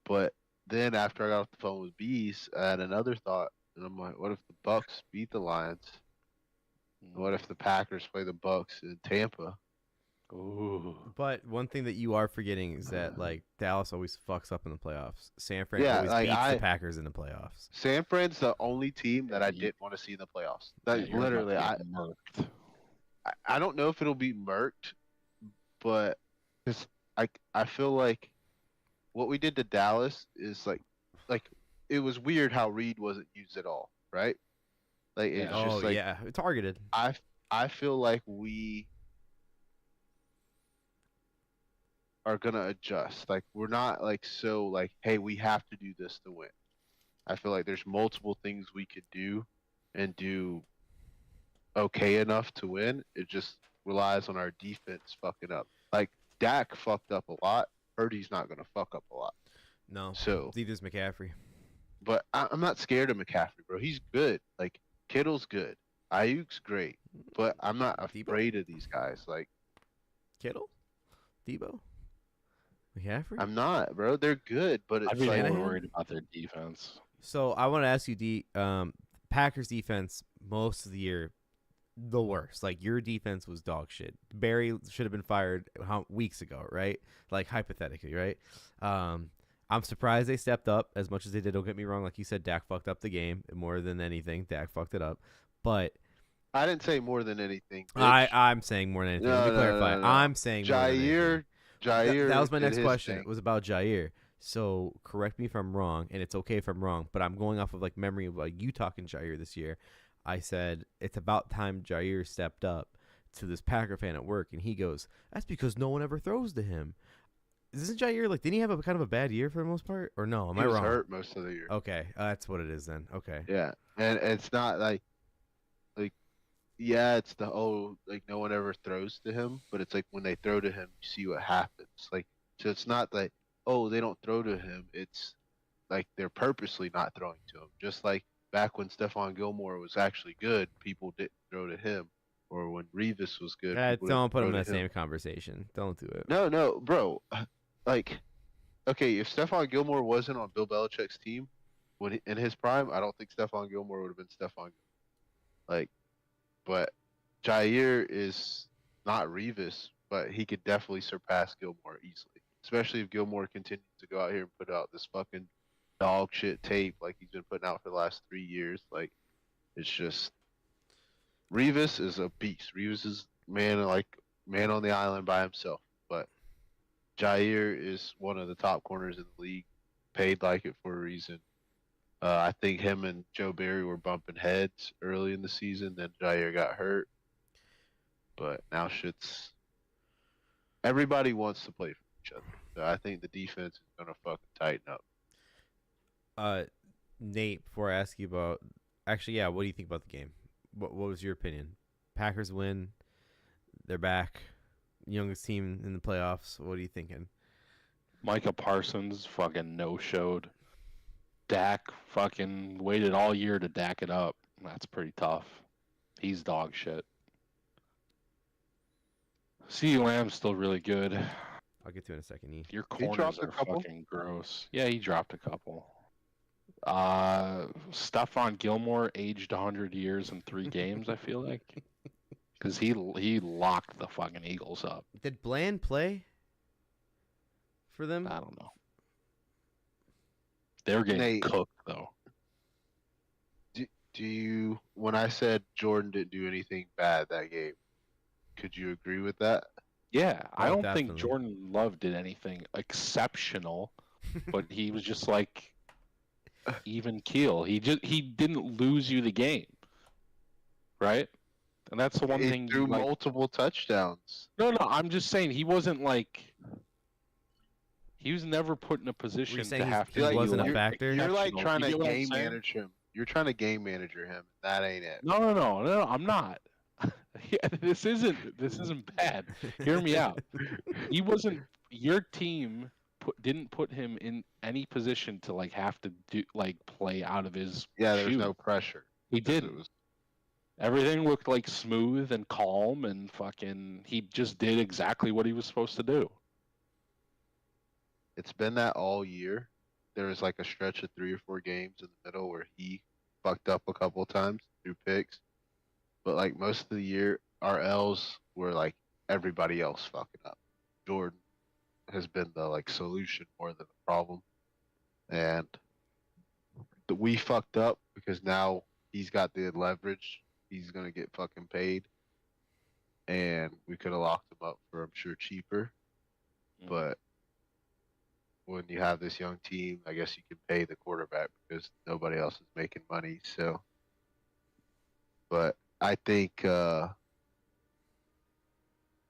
But then after I got off the phone with Bees, I had another thought. And I'm like, what if the Bucks beat the Lions? What if the Packers play the Bucks in Tampa? Ooh. But one thing that you are forgetting is that like Dallas always fucks up in the playoffs. San Fran Yeah, always like beats the Packers in the playoffs. San Fran's the only team that I You- didn't want to see in the playoffs. Yeah, Like you're about literally, to get murked. I don't know if it'll be murked, but just I feel like what we did to Dallas is like it was weird how Reed wasn't used at all, right? Like it's Yeah. just like yeah, targeted. I feel like we are gonna adjust. Like we're not like so like, hey, we have to do this to win. I feel like there's multiple things we could do and do okay enough to win. It just relies on our defense fucking up. Like Dak fucked up a lot. Purdy's not gonna fuck up a lot. No, So, neither's McCaffrey. but I'm not scared of McCaffrey, bro. He's good. Like Kittle's good. Ayuk's great, but I'm not Debo? afraid of these guys. Like Kittle, Debo, McCaffrey. I'm not, bro. They're good, but it's I'd be like more Shanahan? worried about their defense. So I want to ask you, D. Packers defense most of the year, the worst. Like your defense was dog shit. Barry should have been fired weeks ago, right? Like hypothetically, right? I'm surprised they stepped up as much as they did. Don't get me wrong. Like you said, Dak fucked up the game more than anything. Dak fucked it up, but I didn't say more than anything. Bitch. I'm saying more than anything. Let me No, clarify. no. I'm saying more than anything. Jair. That was my did next his question. thing. It was about Jair. So correct me if I'm wrong, and it's okay if I'm wrong, but I'm going off of like memory of like you talking Jair this year. I said it's about time Jair stepped up to this Packer fan at work, and he goes, "That's because no one ever throws to him." Isn't Jair like? Didn't he have a kind of a bad year for the most part, or no? Am He I was wrong? hurt most of the year. Okay, that's what it is then. Okay. Yeah, and it's not like yeah, it's like no one ever throws to him, but it's like when they throw to him, you see what happens. Like so, it's not like they don't throw to him. It's like they're purposely not throwing to him. Just like back when Stephon Gilmore was actually good, people didn't throw to him, or when Revis was good, people Don't didn't put him throw in to the him. same conversation. Don't do it. No, bro. Like, okay, if Stephon Gilmore wasn't on Bill Belichick's team in his prime, I don't think Stephon Gilmore would have been Stephon. Like, but Jair is not Revis, but he could definitely surpass Gilmore easily. Especially if Gilmore continues to go out here and put out this fucking dog shit tape like he's been putting out for the last 3 years. Like, it's just Revis is a beast. Revis is man on the island by himself. But Jair is one of the top corners in the league, paid like it for a reason. I think him and Joe Barry were bumping heads early in the season. Then Jair got hurt. But now everybody wants to play for each other. So I think the defense is going to fucking tighten up. Nate, before I ask you about, actually, yeah, what do you think about the game? What was your opinion? Packers win. They're back. Youngest team in the playoffs. What are you thinking? Micah Parsons fucking no-showed. Dak fucking waited all year to Dak it up. That's pretty tough. He's dog shit. CeeDee Lamb's still really good. I'll get to it in a second. E. Your He corners dropped a are couple? fucking gross. Yeah, he dropped a couple. Stephon Gilmore aged 100 years in 3 games, I feel like. Because he locked the fucking Eagles up. Did Bland play for them? I don't know. They're getting Nate. cooked, though. Do you, when I said Jordan didn't do anything bad that game, could you agree with that? Yeah, I Oh, don't think definitely. Jordan Love did anything exceptional, but he was just like even keel. He didn't lose you the game, right? And that's the one He thing. threw like- multiple touchdowns. No, I'm just saying he wasn't like. He was never put in a position to saying have he to. wasn't a be factor? You're like exceptional. trying You to get what I'm game saying? manage him. You're trying to game manager him. That ain't it. No, I'm not. Yeah, this isn't bad. Hear me out. He wasn't. Your team didn't put him in any position to like have to do like play out of his. Yeah, there's shoe. no pressure. He 'Cause it didn't. was- Everything looked like smooth and calm and fucking. He just did exactly what he was supposed to do. It's been that all year. There was like a stretch of 3 or 4 games in the middle where he fucked up a couple of times through picks. But like most of the year, our L's were like everybody else fucking up. Jordan has been the like solution more than the problem, and we fucked up because now he's got the leverage. He's gonna get fucking paid, and we could have locked him up for I'm sure cheaper. But when you have this young team, I guess you can pay the quarterback because nobody else is making money. So, but I think I'm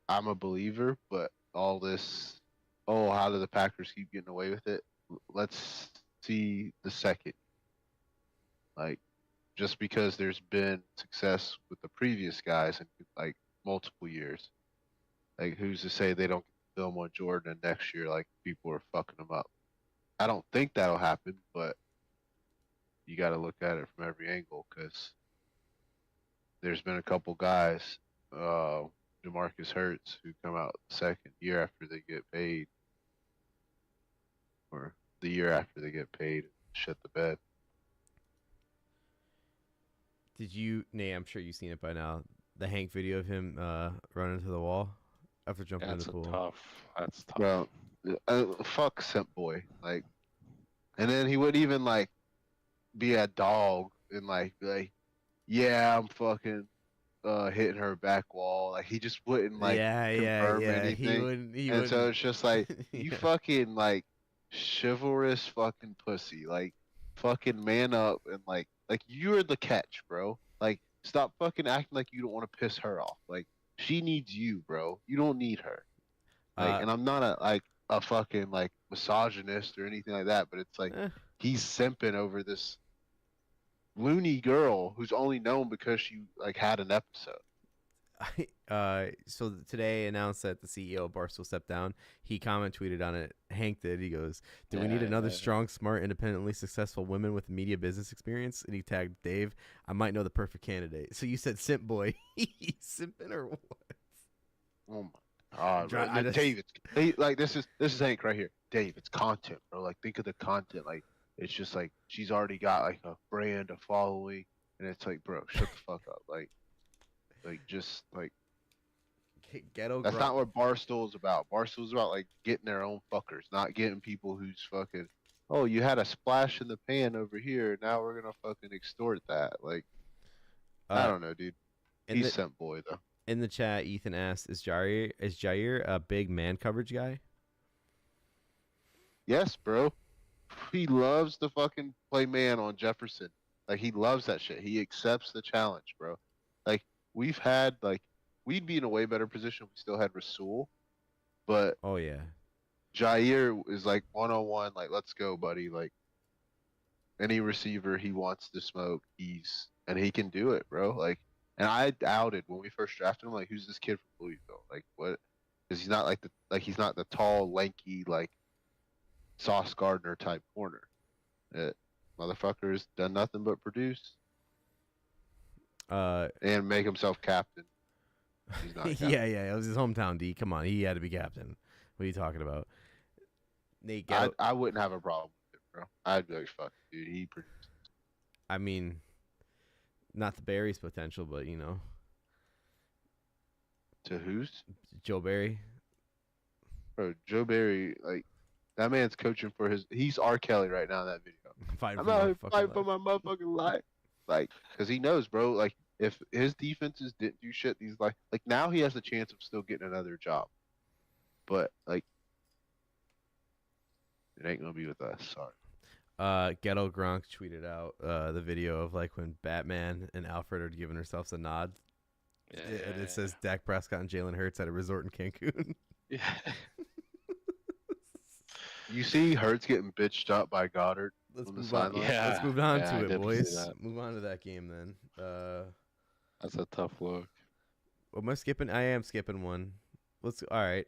a believer. But all this, oh, how do the Packers keep getting away with it? Let's see the second. Like, just because there's been success with the previous guys in like multiple years, like who's to say they don't get film on Jordan and next year like people are fucking them up? I don't think that'll happen, but you got to look at it from every angle because there's been a couple guys, Jamarcus Hurts, who come out the second year after they get paid, or the year after they get paid, and shit the bed. Did you, Nate? I'm sure you've seen it by now. The Hank video of him running into the wall after jumping in the pool. That's tough. Bro, fuck Simp Boy, like, and then he would even like be a dog and like yeah, I'm fucking hitting her back wall. Like he just wouldn't like confirm anything. He wouldn't. So it's just like you fucking like chivalrous fucking pussy. Like fucking man up and like you're the catch, bro. Like stop fucking acting like you don't want to piss her off. Like she needs you, bro. You don't need her. Like, and I'm not a fucking like misogynist or anything like that, but it's like he's simping over this loony girl who's only known because she like had an episode. So today announced that the CEO of Barstool stepped down. He tweeted on it. Hank did. He goes, "Do we need another strong, smart, independently successful woman with media business experience?" And he tagged Dave. I might know the perfect candidate. So you said Simp Boy. He's simping or what? Oh my God, Dave, like this is Hank right here. Dave, it's content, bro. Like think of the content. Like it's just like she's already got like a brand, a following, and it's like, bro, shut the fuck up. Like just like ghetto. That's not what Barstool's about. Barstool's about like getting their own fuckers, not getting people who's fucking. Oh, you had a splash in the pan over here. Now we're gonna fucking extort that. Like, I don't know, dude. He's Simp Boy though. In the chat, Ethan asked, "Is Jair a big man coverage guy?" Yes, bro. He loves to fucking play man on Jefferson. Like he loves that shit. He accepts the challenge, bro. Like we'd be in a way better position if we still had Rasul, but oh yeah, Jair is like 1-on-1. Like let's go, buddy. Like any receiver he wants to smoke, he can do it, bro. Like. And I doubted when we first drafted him, like, who's this kid from Louisville? Like, what? Because he's not he's not the tall, lanky, like, Sauce Gardner type corner. Motherfucker's done nothing but produce. And make himself captain. He's not captain. Yeah, it was his hometown, D. Come on, he had to be captain. What are you talking about? Nate, I wouldn't have a problem with it, bro. I'd be like, fuck, dude, he produced. I mean... Not the Barry's potential, but you know. To whose? Joe Barry. Bro, Joe Barry, like that man's coaching for he's R. Kelly right now in that video. I'm out here fighting for my motherfucking life. Like, because he knows, bro, like if his defenses didn't do shit, he's like now he has a chance of still getting another job. But like it ain't gonna be with us, sorry. Ghetto Gronk tweeted out the video of like when Batman and Alfred are giving themselves a nod. Yeah. And it says Dak Prescott and Jalen Hurts at a resort in Cancun. Yeah. You see Hurts getting bitched up by Goddard. Let's move on. Yeah. Let's move on to it, boys. Move on to that game then. That's a tough look. Am I skipping? I am skipping one. All right.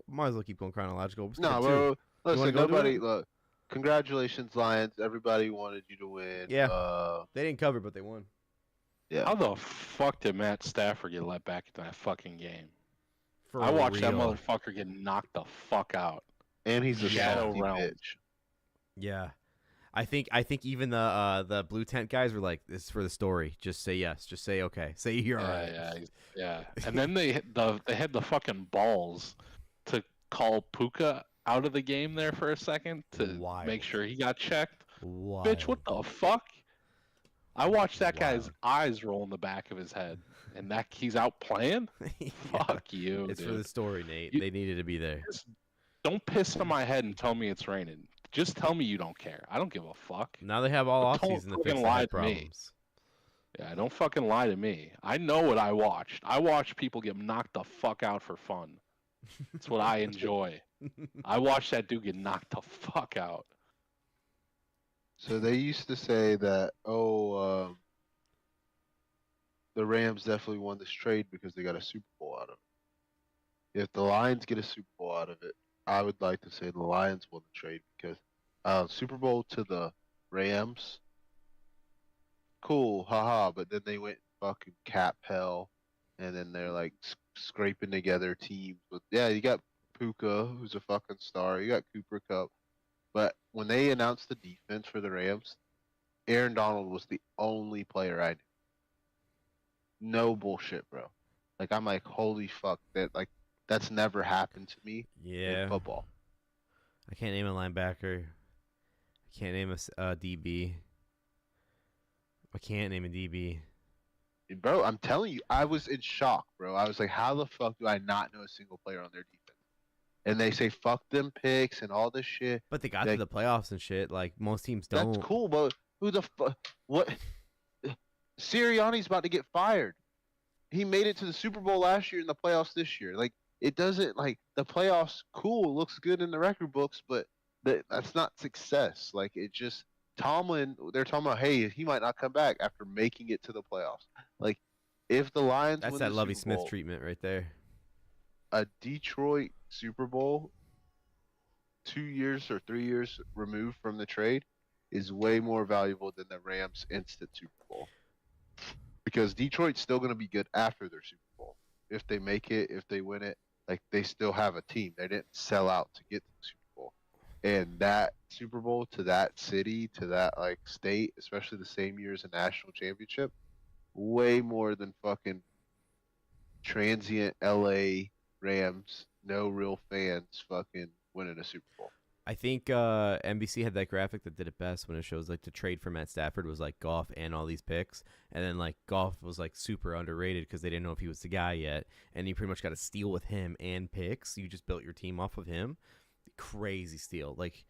Might as well keep going chronological. No, bro. Listen, nobody look. Congratulations, Lions. Everybody wanted you to win. Yeah. They didn't cover, but they won. Yeah. How the fuck did Matt Stafford get let back into that fucking game? I watched that motherfucker get knocked the fuck out. And he's a salty bitch. Yeah. I think even the blue tent guys were like, "This is for the story. Just say yes. Just say okay. Say you're all right." Yeah. And then they had the fucking balls to call Puka out of the game there for a second to make sure he got checked. Bitch, what the fuck? I watched that guy's eyes roll in the back of his head, and that he's out playing. Fuck you, It's dude. for the story, Nate. They needed to be there. Don't piss on my head and tell me it's raining. Just tell me you don't care. I don't give a fuck. Now they have all offseason to fix the head problems. Yeah, don't fucking lie to me. I know what I watched. I watched people get knocked the fuck out for fun. That's what I enjoy. I watched that dude get knocked the fuck out. So they used to say that, the Rams definitely won this trade because they got a Super Bowl out of it. If the Lions get a Super Bowl out of it, I would like to say the Lions won the trade because Super Bowl to the Rams, cool, haha. But then they went fucking cap hell, and then they're like scraping together teams. But yeah, you got Puka, who's a fucking star. You got Cooper Kupp. But when they announced the defense for the Rams, Aaron Donald was the only player I knew. No bullshit, bro. Like, I'm like, holy fuck, that's never happened to me in football. I can't name a linebacker. I can't name a DB. I can't name a DB. Bro, I'm telling you, I was in shock, bro. I was like, how the fuck do I not know a single player on their defense? And they say, fuck them picks and all this shit. But they got to the playoffs and shit. Like, most teams don't. That's cool, but who the fuck? What? Sirianni's about to get fired. He made it to the Super Bowl last year in the playoffs this year. Like, it doesn't, like, the playoffs, cool, looks good in the record books, but that's not success. Like, it just, Tomlin, they're talking about, hey, he might not come back after making it to the playoffs. Like, if the Lions That's win that the Lovie Super Bowl, Smith treatment right there. A Detroit Super Bowl 2 years or 3 years removed from the trade is way more valuable than the Rams instant Super Bowl. Because Detroit's still going to be good after their Super Bowl. If they make it, if they win it, like, they still have a team. They didn't sell out to get to the Super Bowl. And that Super Bowl to that city, to that, like, state, especially the same year as a national championship, way more than fucking transient LA Rams, no real fans fucking winning a Super Bowl. I think NBC had that graphic that did it best when it shows like the trade for Matt Stafford was like Goff and all these picks, and then like Goff was like super underrated because they didn't know if he was the guy yet, and you pretty much got to steal with him and picks. You just built your team off of him. Crazy steal. Like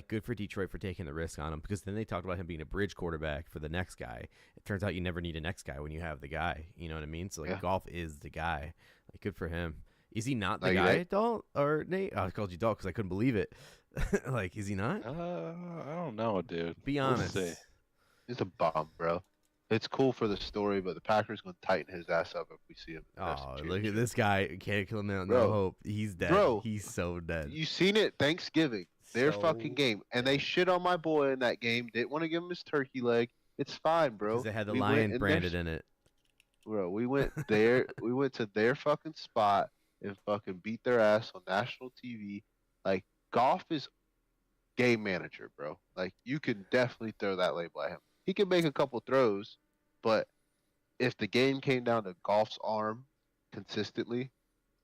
good for Detroit for taking the risk on him, because then they talked about him being a bridge quarterback for the next guy. It turns out you never need a next guy when you have the guy. You know what I mean? So like Goff is the guy. Like, good for him. Is he not the guy, Dalt or Nate? Oh, I called you Dalt because I couldn't believe it. Like, is he not? I don't know, dude. Be honest. He's a bomb, bro. It's cool for the story, but the Packers going to tighten his ass up if we see him. Oh, look at this guy. Can't kill him out. Bro. No hope. He's dead. Bro, he's so dead. You seen it Thanksgiving. Their fucking game. And they shit on my boy in that game. Didn't want to give him his turkey leg. It's fine, bro. Because they had the lion branded in it. Bro, we went there. We went to their fucking spot and fucking beat their ass on national TV. Like, Goff is game manager, bro. Like, you can definitely throw that label at him. He can make a couple throws, but if the game came down to Goff's arm consistently,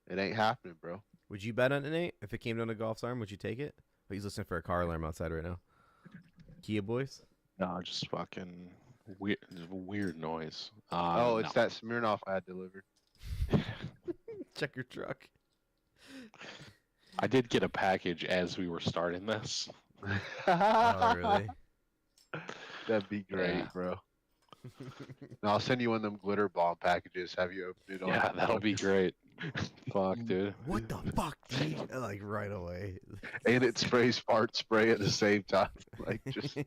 it ain't happening, bro. Would you bet on it, Nate? If it came down to Goff's arm, would you take it? Oh, he's listening for a car alarm outside right now. Kia boys? No, just fucking weird noise. It's that Smirnoff I had delivered. Check your truck. I did get a package as we were starting this. Oh, really? That'd be great, bro. And I'll send you one of them glitter bomb packages. Have you open it on? Yeah, that'll be great. Fuck, dude. What the fuck, dude? Like, right away. And it sprays fart spray at the same time. Like, just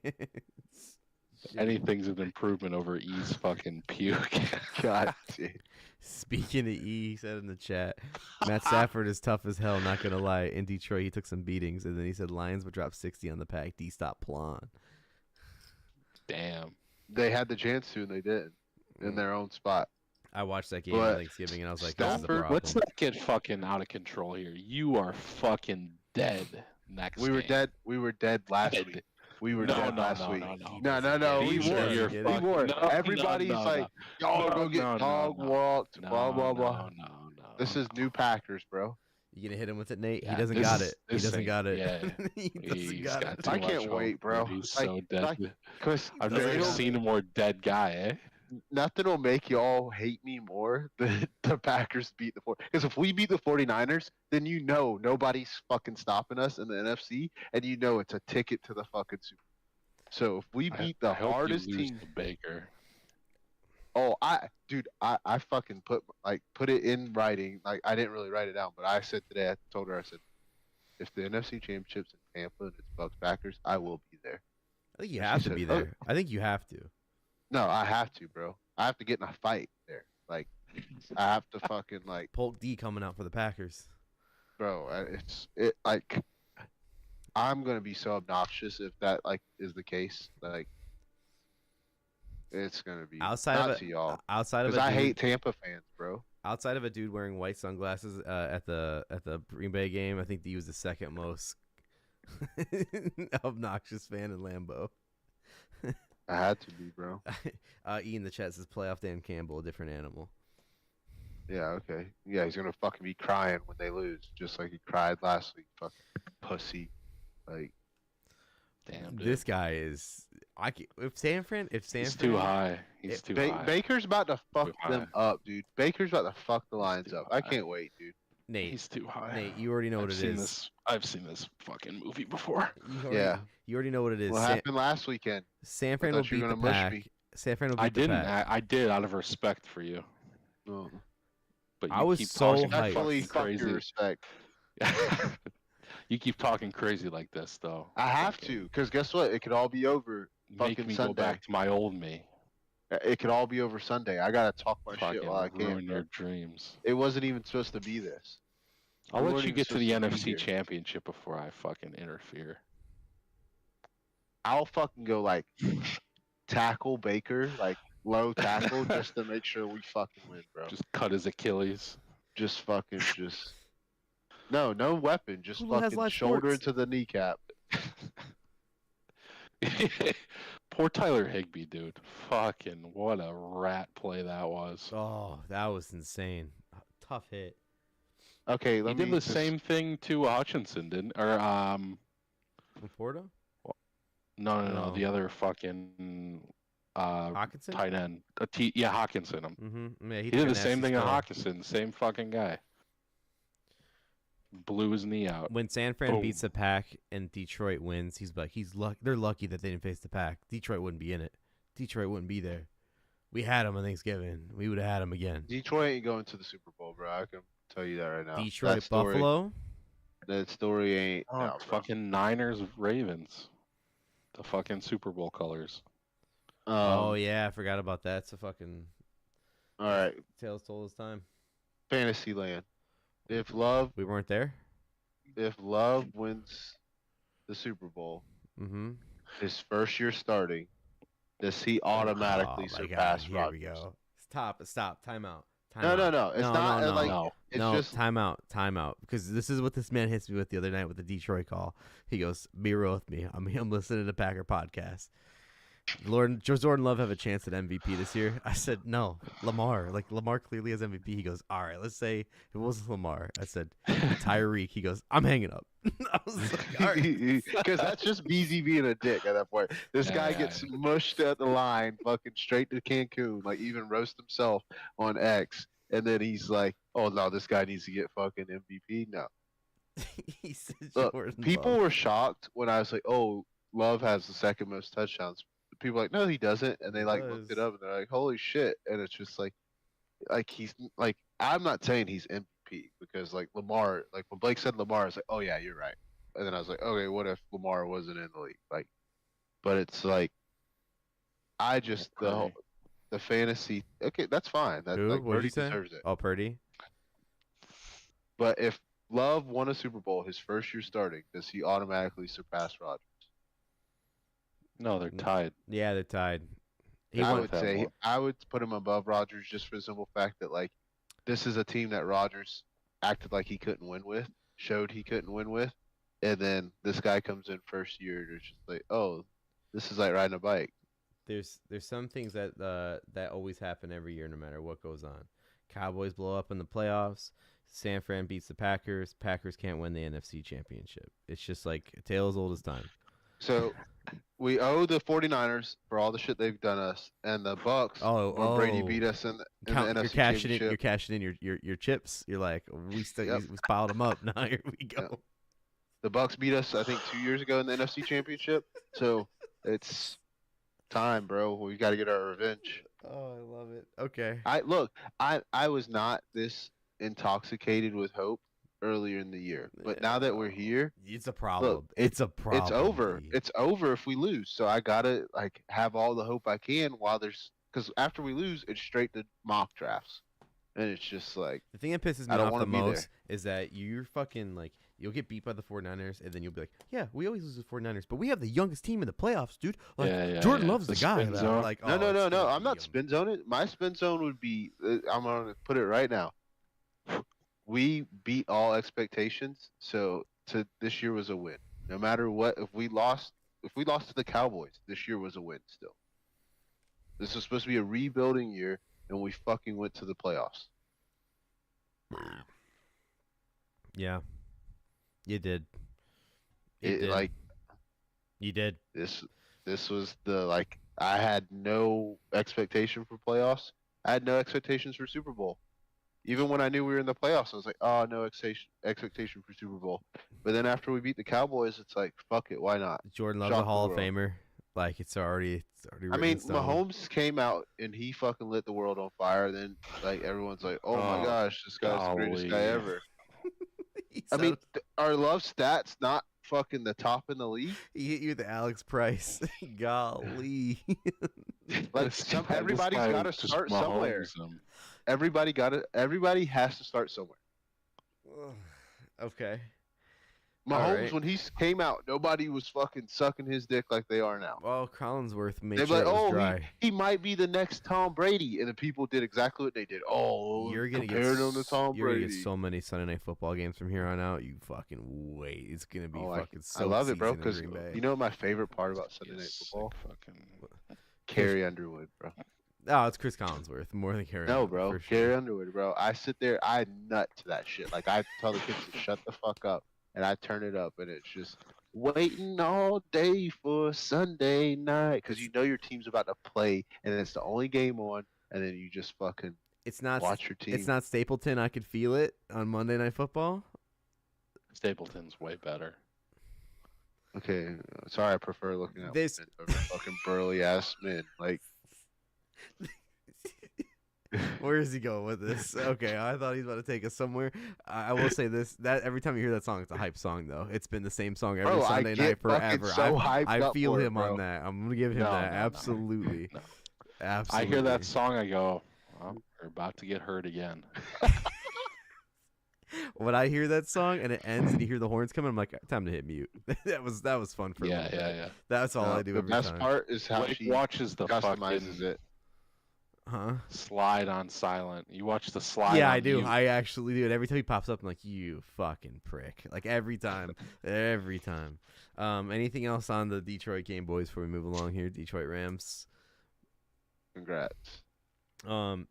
anything's an improvement over E's fucking puke. God, dude. Speaking of E, he said in the chat, Matt Stafford is tough as hell, not going to lie. In Detroit, he took some beatings, and then he said Lions would drop 60 on the pack. D stop Plan. Damn. They had the chance to, and they didn't. In their own spot. I watched that game on Thanksgiving, and I was like, this is the problem. Let's not get fucking out of control here. You are fucking dead next We were game. dead. We were dead last week. We were No, dead no, last no, week. no, no. No. He We doesn't were. get it. We were. No, Everybody's no, like, y'all go get no, dog no. walked, No, blah blah blah. no. This is new Packers, bro. You gonna hit him with it, Nate? Yeah, he doesn't this got is- it. He this doesn't ain't- got it. yeah. He doesn't He's got got it. too I much can't hope, wait, bro. dude. He's Like- so dead. like, Cause I've doesn't never got seen a more dead guy, eh? nothing will make y'all hate me more than the Packers beat the 49ers. Because if we beat the 49ers, then you know nobody's fucking stopping us in the NFC, and you know it's a ticket to the fucking Super Bowl. So if we beat the I hope hardest you lose team, to Baker. I fucking put it in writing. Like I didn't really write it down, but I said today, I told her, I said, if the NFC Championship's in Tampa and it's Bucks Packers, I will be there. I think you She have to said, be "Oh." there. I think you have to. No, I have to, bro. I have to get in a fight there. Like I have to fucking like, Polk D coming out for the Packers. bro. Like I'm gonna be so obnoxious if that like is the case. Like it's gonna be Outside not of to y'all outside of because a I dude, hate Tampa fans, bro. outside of a dude wearing white sunglasses at the Green Bay game, I think he was the second most obnoxious fan in Lambeau. I had to be, bro. Ian the chat says playoff Dan Campbell, a different animal. Yeah, okay. Yeah, he's gonna fucking be crying when they lose, just like he cried last week. Fucking pussy. Like Damn, dude. This guy is. If San Fran, He's too high. He's too high. Baker's about to fuck Too them up, dude. Baker's about to fuck the Lions too up. I high. can't wait, dude. Nate, He's too high. Nate, you already know what it is. I've seen this fucking movie before. Yeah. You already know what it is. What happened last weekend? San Fran I will thought you beat were the gonna mush pack. me. San Fran will beat I the didn't. pack. I did out of respect for you. Oh. But I you was keep so talking hyped. Definitely fucking fuck your crazy. respect. You keep talking crazy like this, though. I have to, because guess what? It could all be over. Make fucking me Sunday. go back to my old me. It could all be over Sunday. I gotta talk my Fucking shit while I can. ruin bro. your dreams. It wasn't even supposed to be this. I'll We let weren't you even get to the supposed to be NFC here. Championship before I fucking interfere. I'll fucking go like tackle Baker, like low tackle, just to make sure we fucking win, bro. Just cut his Achilles. Just fucking just. No weapon. Just Who has fucking live shoulder sports? into the kneecap. Poor Tyler Higbee, dude. Fucking what a rat play that was. Oh, that was insane. Tough hit. Okay, He let did me the just- same thing to Hutchinson, didn't? Or Conforto? no, No. the other fucking Hawkinson? tight end. Yeah, Hawkinson. Mm-hmm. Yeah, He took did a the same nasty thing to spell. Hawkinson. Same fucking guy. Blew his knee out. When San Fran Boom. beats the pack and Detroit wins, he's like, they're lucky that they didn't face the pack. Detroit wouldn't be in it. Detroit wouldn't be there. We had him on Thanksgiving. We would have had him again. Detroit ain't going to the Super Bowl, bro. I can tell you that right now. Detroit, That story- Buffalo. That story ain't. Oh, no, it's bro. fucking Niners Ravens. The fucking Super Bowl colors. Oh yeah, I forgot about that. It's a fucking All right, tales told his time. Fantasyland. If Love We weren't there. wins the Super Bowl, Mm-hmm. his first year starting, does he automatically Oh, my God, surpass here Rodgers? we go. Stop. Time out. No. It's not no. like No. it's no. just Time out. Because this is what this man hits me with the other night with the Detroit call. He goes, "Be real with me. I'm listening to Packer podcast. Jordan Love have a chance at MVP this year?" I said, "No, Lamar. Like Lamar clearly has MVP." He goes, "All right, let's say it wasn't Lamar." I said, "Tyreek." He goes, "I'm hanging up." I was like, "All right." because that's just BZ being a dick at that point. This guy Yeah. gets mushed at the line, fucking straight to Cancun, like even roast himself on X, and then he's like, "Oh no, this guy needs to get fucking MVP." No, He said, Look, Jordan people Love. were shocked when I was like, "Oh, Love has the second most touchdowns." People were like, "No, he doesn't," and they like looked it does. up and they're like, "Holy shit!" And it's just like he's like, I'm not saying he's MVP because like Lamar, like when Blake said Lamar, I was like, "Oh yeah, you're right," and then I was like, "Okay, what if Lamar wasn't in the league?" Like, but it's like, I just the fantasy. Okay, that's fine. That Who? like What'd you Purdy say? deserves it. Oh, Purdy. But if Love won a Super Bowl his first year starting, does he automatically surpass Rodgers? No, they're tied. Yeah, they're tied. He I won. would have say more. I would put him above Rodgers just for the simple fact that like this is a team that Rodgers acted like he couldn't win with, showed he couldn't win with, and then this guy comes in first year, and it's just like, oh, this is like riding a bike. There's some things that that always happen every year, no matter what goes on. Cowboys blow up in the playoffs. San Fran beats the Packers. Packers can't win the NFC Championship. It's just like a tale as old as time. So we owe the 49ers for all the shit they've done us, and the Bucks when Brady beat us in the NFC You're cashing Championship. You're cashing in your chips. You're like, we piled them up. Now here we go. Yep. The Bucks beat us, I think, 2 years ago in the NFC Championship. So it's time, bro. We got to get our revenge. Oh, I love it. Okay. I was not this intoxicated with hope earlier in the year, but now that we're here, it's a problem. Look, it's a problem. It's over. Dude. It's over if we lose. So I gotta have all the hope I can because after we lose, it's straight to mock drafts, and it's just like the thing that pisses me off the most is that you're fucking like you'll get beat by the 49ers, and then you'll be like, yeah, we always lose the 49ers, but we have the youngest team in the playoffs, dude. Like Jordan loves the guy. Like, no, I'm not spin zoning. My spin zone would be I'm gonna put it right now. We beat all expectations, so this year was a win. No matter what, if we lost to the Cowboys, this year was a win still. This was supposed to be a rebuilding year, and we fucking went to the playoffs. Yeah, you did. You did. This was I had no expectation for playoffs. I had no expectations for Super Bowl. Even when I knew we were in the playoffs, I was like, oh, no expectation for Super Bowl. But then after we beat the Cowboys, it's like, fuck it, why not? Jordan Love's a Hall of Famer. Like, it's already I mean, Mahomes came out and he fucking lit the world on fire. Then, everyone's like, oh my gosh, this guy's the greatest guy ever. I mean, are Love stats not fucking the top in the league? He hit you with the Alex Price. Golly. Everybody's got to start somewhere. Everybody has to start somewhere. Okay. Mahomes, when he came out, nobody was fucking sucking his dick like they are now. Well, Collinsworth made They're sure like, it was dry. He might be the next Tom Brady, and the people did exactly what they did. Oh, you're gonna get him to Tom Brady. You're gonna get so many Sunday Night Football games from here on out. You fucking wait. It's gonna be fucking so. I love it, bro. Because you know what my favorite part about Sunday Night Football? Carrie Underwood, bro. Oh, it's Chris Collinsworth more than Carrie. No, bro, sure. Carrie Underwood, bro. I sit there, I nut to that shit. Like I tell the kids to shut the fuck up. And I turn it up, and it's just waiting all day for Sunday night because you know your team's about to play, and it's the only game on, and then you just fucking watch your team. It's not Stapleton. I could feel it on Monday Night Football. Stapleton's way better. Okay, sorry, I prefer looking at this fucking burly ass men. Like, where is he going with this? Okay, I thought he was about to take us somewhere. I will say this: that every time you hear that song, it's a hype song, though. It's been the same song every Sunday night forever. I feel him on that. I'm gonna give him that. Absolutely. No. Absolutely. I hear that song, I go, well, we're about to get hurt again. When I hear that song and it ends and you hear the horns coming, I'm like, time to hit mute. that was fun for me. Yeah. That's all I do. The best part is how she watches the customizes it. Slide on silent. You watch the slide. Yeah, I do. I actually do. And every time he pops up, I'm like, you fucking prick. Like every time. Anything else on the Detroit game, boys, before we move along here? Detroit Rams. Congrats.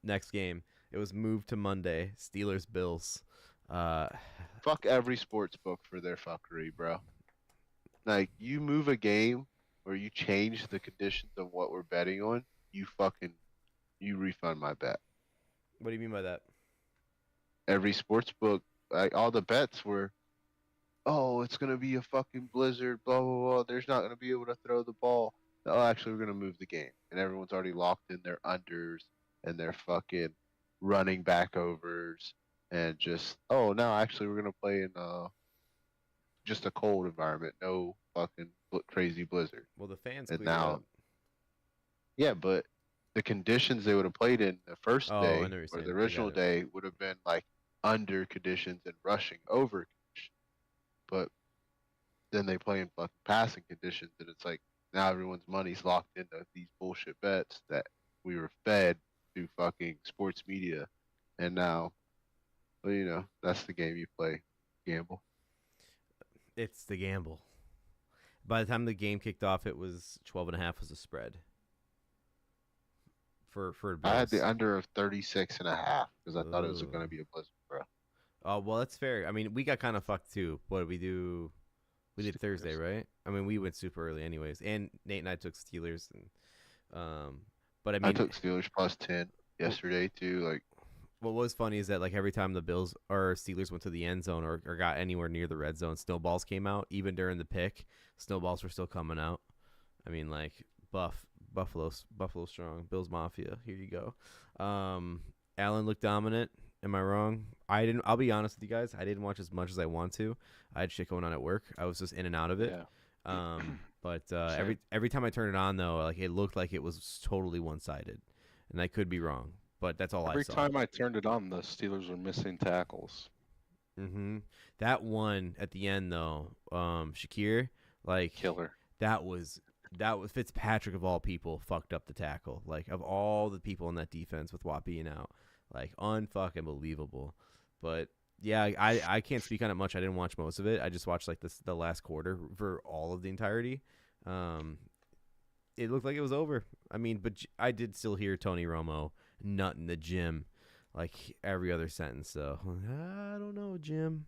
Next game. It was moved to Monday. Steelers Bills. Fuck every sports book for their fuckery, bro. Like, you move a game or you change the conditions of what we're betting on, you refund my bet. What do you mean by that? Every sports book, like all the bets were, oh, it's gonna be a fucking blizzard, blah blah blah. There's not gonna be able to throw the ball. Oh, actually, we're gonna move the game, and everyone's already locked in their unders and their fucking running back overs, and just no, actually, we're gonna play in just a cold environment, no fucking crazy blizzard. Well, the fans and now, yeah, but the conditions they would have played in the first day or the original day would have been like under conditions and rushing over conditions. But then they play in fucking passing conditions, and it's like now everyone's money's locked into these bullshit bets that we were fed through fucking sports media, and now, well, that's the game you play, gamble. It's the gamble. By the time the game kicked off, it was 12.5 was a spread. For Bills. I had the under of 36.5 because I thought it was Ooh. going to be a blizzard, bro. Oh, well, that's fair. I mean, we got kind of fucked too. What did we do? We did Thursday, Steelers. right? I mean, we went super early, anyways. And Nate and I took Steelers, but I mean, I took Steelers plus 10 yesterday too. Like, what was funny is that like every time the Bills or Steelers went to the end zone or got anywhere near the red zone, snowballs came out. Even during the pick, snowballs were still coming out. I mean, like Buffalo strong, Bills Mafia. Here you go. Allen looked dominant. Am I wrong? I didn't. I'll be honest with you guys. I didn't watch as much as I want to. I had shit going on at work. I was just in and out of it. Yeah. But Same. every time I turned it on though, like it looked like it was totally one sided, and I could be wrong. But that's all I Every saw. time I turned it on, the Steelers were missing tackles. Mm-hmm. That one at the end though, Shakir, like Killer. that was Fitzpatrick of all people fucked up the tackle. Like of all the people in that defense with Watt being out, like unfucking believable. But yeah, I can't speak on it much. I didn't watch most of it. I just watched like the last quarter for all of the entirety. It looked like it was over. I mean, but I did still hear Tony Romo nut in the gym, like every other sentence. So I don't know, Jim.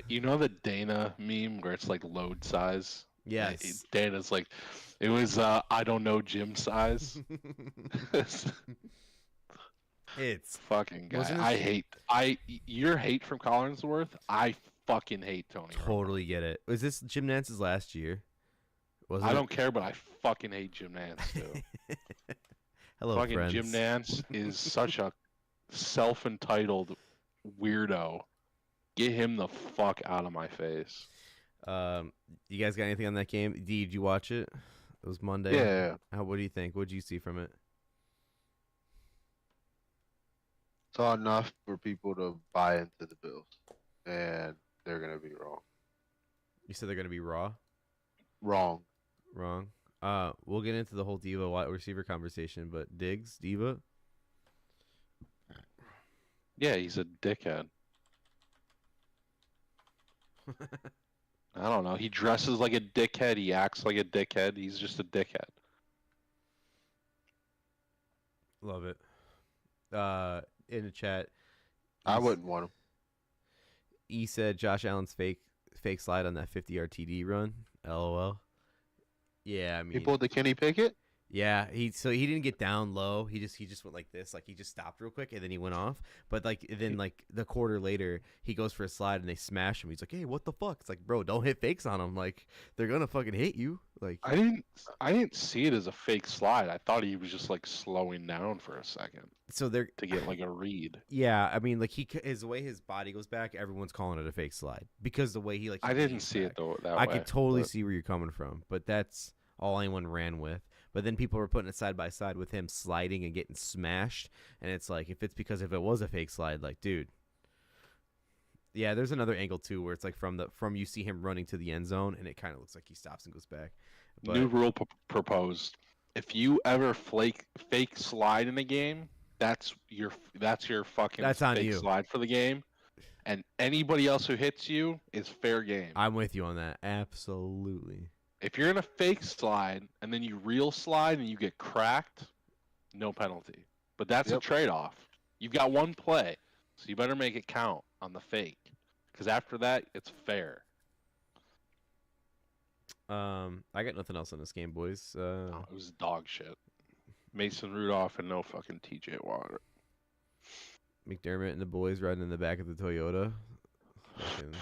You know the Dana meme where it's like load size? Yes. Dana's like, it was I don't know gym size. It's Fucking guy. Wasn't Your hate from Collinsworth. I fucking hate Tony. Romo. totally get it. Was this Jim Nance's last year? I don't care, but I fucking hate Jim Nance too. Hello, Fucking friends. Jim Nance is such a self-entitled weirdo. Get him the fuck out of my face. You guys got anything on that game? D, did you watch it? It was Monday. yeah, What do you think? What did you see from it? saw enough for people to buy into the Bills, and they're going to be wrong. You said they're gonna be raw. Wrong. Wrong. We'll get into the whole Diva wide receiver conversation, but Diggs, Diva. Yeah, he's a dickhead. I don't know. He dresses like a dickhead. He acts like a dickhead. He's just a dickhead. Love it. In the chat, I wouldn't want him. E said Josh Allen's fake slide on that 50-yard TD run. LOL. Yeah, I mean, He pulled the Kenny Pickett? yeah, he didn't get down low. He just went like this, like he just stopped real quick and then he went off. But then the quarter later, he goes for a slide and they smash him. He's like, "Hey, what the fuck?" It's like, bro, don't hit fakes on him. Like they're gonna fucking hit you. Like I didn't see it as a fake slide. I thought he was just like slowing down for a second so they're to get like a read. yeah. I mean, like his way his body goes back, everyone's calling it a fake slide because the way he I he didn't leans see back. it though that I way. could totally but see where you're coming from, but that's all anyone ran with. But then people were putting it side by side with him sliding and getting smashed, and it's like if it was a fake slide, like dude. Yeah, there's another angle too where it's like from you see him running to the end zone and it kind of looks like he stops and goes back. But New rule proposed: if you ever fake slide in a game, that's your fucking That's on fake you. slide for the game, and anybody else who hits you is fair game. I'm with you on that. Absolutely. If you're in a fake slide and then you real slide and you get cracked, no penalty. But that's a Yep. trade-off. You've got one play, so you better make it count on the fake, because after that, it's fair. I got nothing else on this game, boys. Oh, it was dog shit. Mason Rudolph and no fucking TJ Watt. McDermott and the boys riding in the back of the Toyota. Fucking,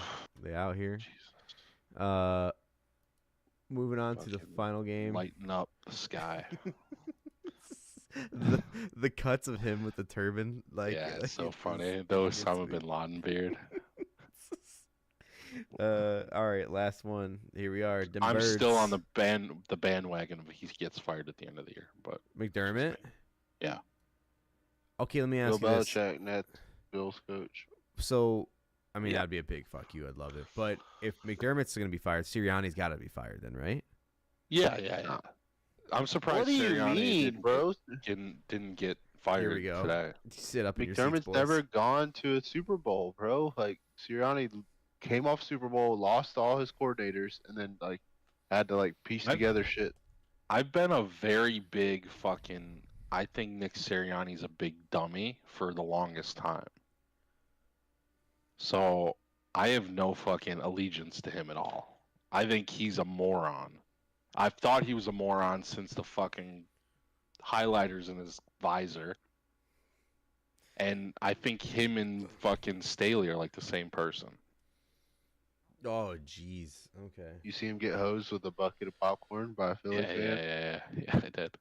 they out here. Jesus. Moving on to the Fucking final game. Lighten up the sky. the cuts of him with the turban, like yeah, it's so it's funny. Those fucking Osama bin Laden beard. All right, last one. Here we are. Dem I'm still Birds. on the bandwagon of he gets fired at the end of the year, but McDermott. Yeah. Okay, let me Bill ask you this. Belichick, Nets, Bills coach. So, I mean, Yeah. that'd be a big fuck you. I'd love it. But if McDermott's going to be fired, Sirianni's got to be fired then, right? Yeah. I'm surprised What do you Sirianni mean, bro? didn't get fired Here we go. today. Sit up in your McDermott's seats, boys. never gone to a Super Bowl, bro. Like Sirianni came off Super Bowl, lost all his coordinators, and then like had to like piece I've- together shit. I've been a very big fucking. I think Nick Sirianni's a big dummy for the longest time. So I have no fucking allegiance to him at all. I think he's a moron. I've thought he was a moron since the fucking highlighters in his visor. And I think him and fucking Staley are like the same person. Oh, jeez. Okay. You see him get hosed with a bucket of popcorn by a Philly fan? Yeah, I did.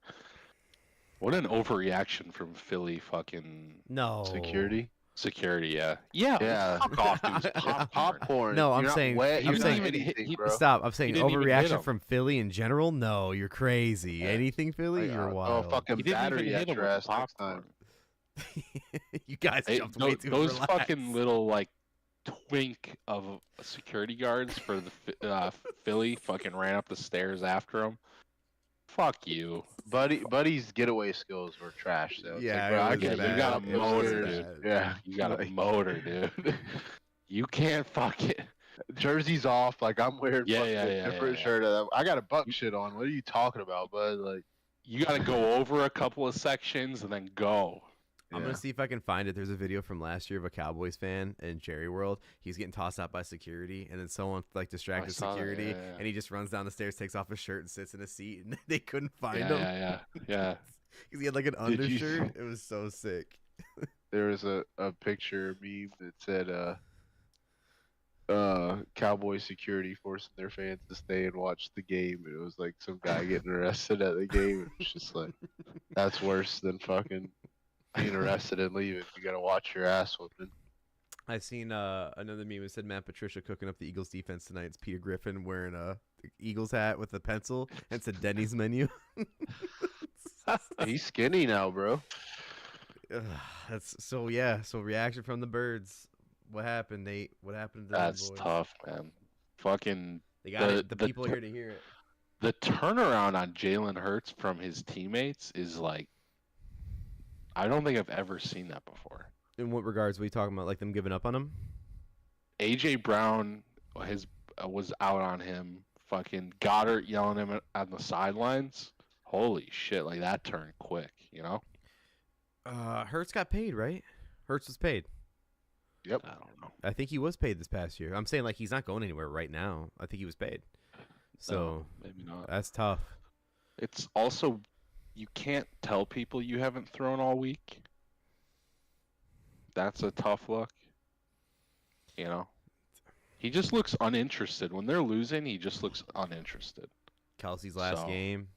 What an overreaction from Philly fucking No. Security? security, yeah. Yeah, Yeah. fuck off, dude. It's Popcorn. popcorn. No, I'm You're not saying- wet, I'm you're not saying- anything, he- bro. Stop. I'm saying didn't even hit overreaction him. from Philly in general? No, you're crazy. Yeah. Anything Philly, Like, you're oh, wild. fucking He didn't battery even at hit him your with ass the next popcorn. time. You guys Hey, jumped way too those relaxed. fucking little like twink of security guards for the Philly fucking ran up the stairs after him. Fuck you. Buddy's getaway skills were trash though. It's Yeah, like, bro, it I was get you it. got a It was motor, good. dude. Yeah, You got a like, motor, dude. You can't fuck it. jersey's off. Like I'm wearing Yeah, fucking yeah, a yeah, different yeah. shirt. I got a buck shit on. What are you talking about, bud? Like, You got to go over a couple of sections and then go. I'm yeah. gonna see if I can find it. There's a video from last year of a Cowboys fan in Jerry World. He's getting tossed out by security, and then someone like distracted saw that, security, yeah. and he just runs down the stairs, takes off his shirt, and sits in a seat, and they couldn't find Yeah, him yeah. because he had like an Did you undershirt. It was so sick. There was a picture meme that said Cowboy security forcing their fans to stay and watch the game. It was like some guy getting arrested at the game. It's just like that's worse than fucking being arrested and leaving. You gotta watch your ass whooping. I seen another meme that said Matt Patricia cooking up the Eagles defense tonight. It's Peter Griffin wearing a Eagles hat with a pencil, and it's a Denny's menu. He's skinny now, bro. Ugh, that's so yeah. So reaction from the birds. What happened, Nate? What happened to them That's boys? tough, man. Fucking They got it. The the people are here to hear it. the turnaround on Jalen Hurts from his teammates is like, I don't think I've ever seen that before. In what regards? What are you talking about? Like them giving up on him? AJ Brown was out on him. Fucking Goddard yelling at him on the sidelines. Holy shit! Like that turned quick, you know. Hurts got paid, right? Hurts was paid. Yep. I don't know. I think he was paid this past year. I'm saying like he's not going anywhere right now. I think he was paid. So No, maybe not. that's tough. It's also, you can't tell people you haven't thrown all week. That's a tough look. You know, he just looks uninterested. When they're losing, he just looks uninterested. Kelsey's last So- game.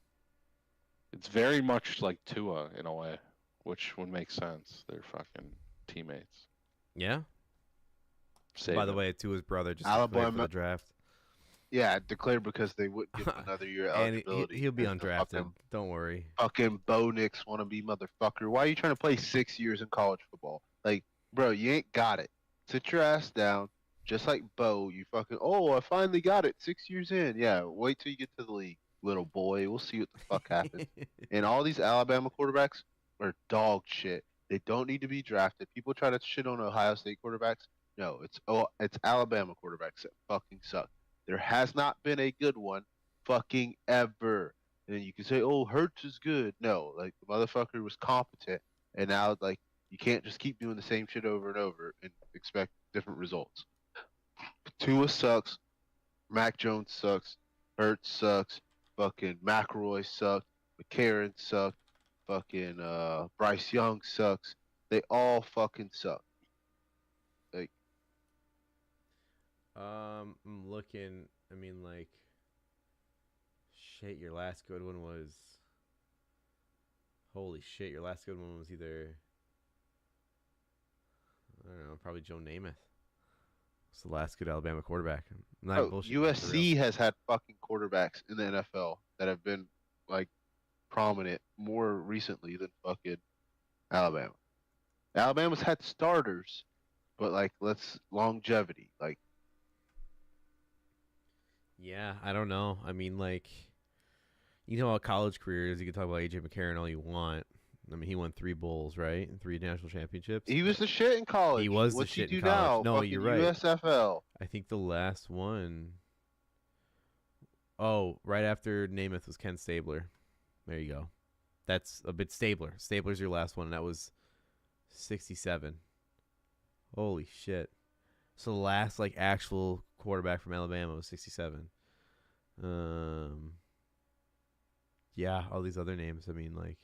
It's very much like Tua in a way, which would make sense. They're fucking teammates. Yeah. Save By the it. way, to his brother just declared for Alabama- the draft, Yeah, declared because they wouldn't give him another year of and eligibility. he'll be And the undrafted. Don't worry. Fucking Bo Nix wannabe motherfucker. Why are you trying to play 6 years in college football? Like, bro, you ain't got it. Sit your ass down. Just like Bo, you fucking, oh, I finally got it 6 years in. Yeah, wait till you get to the league, little boy. We'll see what the fuck happens. And all these Alabama quarterbacks are dog shit. They don't need to be drafted. People try to shit on Ohio State quarterbacks. No, it's Alabama quarterbacks that fucking suck. There has not been a good one fucking ever. And then you can say, oh, Hurts is good. No, like the motherfucker was competent. And now like you can't just keep doing the same shit over and over and expect different results. Tua sucks. Mac Jones sucks. Hurts sucks. Fucking McElroy sucks. McCarron sucks. Fucking Bryce Young sucks. They all fucking suck. Like, I'm looking. I mean, like, shit. Your last good one was. Holy shit! Your last good one was either. I don't know. Probably Joe Namath. It's the last good Alabama quarterback. I'm not bullshitting, for real. USC has had fucking quarterbacks in the NFL that have been like prominent more recently than fucking Alabama. Alabama's had starters, but like let's longevity. Like, Yeah, I don't know. I mean, like, you know how college career is. You can talk about AJ McCarron all you want. I mean, he won 3 bowls, right? And 3 national championships. He was the shit in college. He was the What's shit he in do college. now? No, Fucking you're right. USFL. I think the last one. Oh, right after Namath was Ken Stabler. There you go. That's a bit Stabler. Stabler's your last one, and that was 67. Holy shit. So the last like actual quarterback from Alabama was 67. Yeah, all these other names. I mean, like,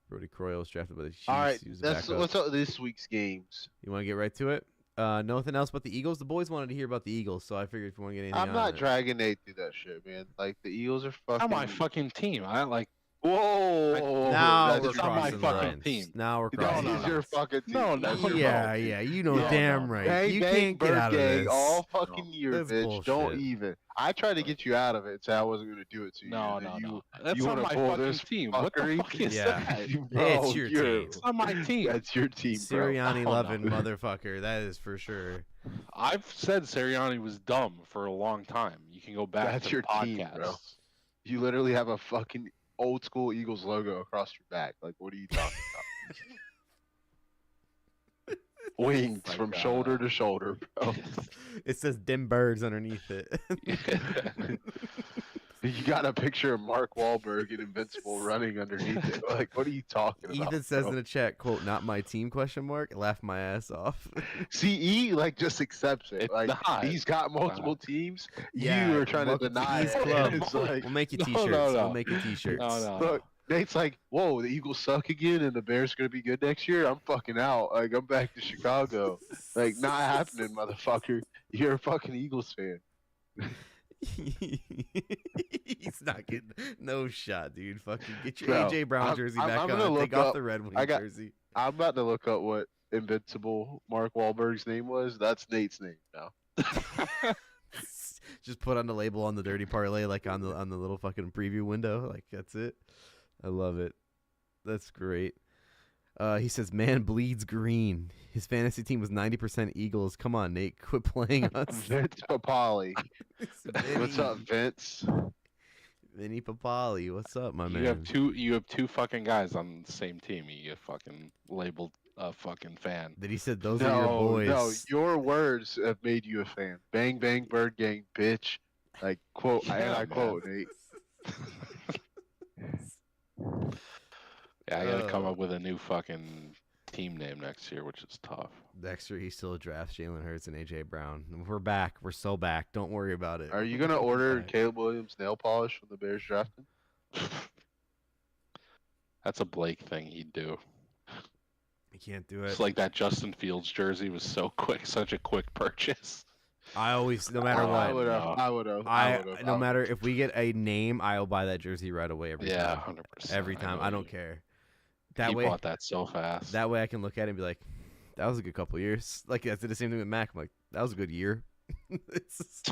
Brody Croyle was drafted by the Chiefs. All right, He was a backup. what's up with this week's games. You want to get right to it? Nothing else but the Eagles. The boys wanted to hear about the Eagles, so I figured if you want to get anything I'm on not it. dragging Nate through that shit, man. Like the Eagles are fucking. Not my fucking team. I like. Whoa! Now that's we're it's not my crossing fucking lines. team. Now we're That crossing is lines. your fucking team. No, That's no. your Yeah, fucking team. yeah, you know No, damn no. right. Bang, You bang, can't get out of birthday this. all fucking year, That's bitch. bullshit. Don't even. I tried to get you out of it, and say I wasn't going to do it to you. No, and no, then no. That's you not wanna my pull fucking this team. What the fuckery? fuck is Yeah. that? It's your team. It's not my team. That's your team, bro. Sirianni Oh, loving no. motherfucker. That is for sure. I've said Sirianni was dumb for a long time. You can go back That's to your the podcast. team, bro. You literally have a fucking old school Eagles logo across your back. Like, what are you talking about? Wings My from God. shoulder to shoulder, bro. It says dim birds underneath it. You got a picture of Mark Wahlberg and Invincible running underneath it. Like, what are you talking about? Ethan says bro? in the chat, quote, "Not my team?" question mark. Laugh my ass off. CE like just accepts it. It's Like not. he's got multiple teams. Yeah, you are trying to welcome to deny East it. Club. It's like, We'll make you No, t-shirts. no, no. We'll make you t-shirts. No, no. look, Nate's like, whoa, the Eagles suck again, and the Bears gonna be good next year. I'm fucking out. Like I'm back to Chicago. Like not happening, motherfucker. You're a fucking Eagles fan. He's not getting no shot, dude. Fucking get your Bro, AJ Brown jersey I'm back gonna on. look Take off up- the Red Wing I got- jersey. I'm about to look up what Invincible Mark Wahlberg's name was. That's Nate's name now. Just put on the label on the Dirty Parlay, like on the little fucking preview window. Like that's it. I love it. That's great. He says, "Man bleeds green." His fantasy team was 90% Eagles. Come on, Nate, quit playing us. Vince Papali. What's up, Vince? Vinny Papali, what's up, my You man? have two fucking guys on the same team. You fucking labeled a fucking fan. That he said those are your boys. No, your words have made you a fan. Bang bang bird gang, bitch. Like quote, and Yeah, I man. quote, Nate. Yeah, I gotta come up with a new fucking team name next year, which is tough. Next year, he still drafts Jalen Hurts and AJ Brown. We're back. We're so back. Don't worry about it. Are you gonna order Back. Caleb Williams nail polish when the Bears draft him? That's a Blake thing he'd do. You can't do it. It's like that Justin Fields jersey was so quick, such a quick purchase. I always, no matter I what, would have. No. I would have. no matter if we get a name, I'll buy that jersey right away every Yeah, time. 100%. Every time. know I don't you- care. That you way, bought that so fast. that way I can look at it and be like, that was a good couple years. Like I did the same thing with Mac. I'm like, that was a good year. Let's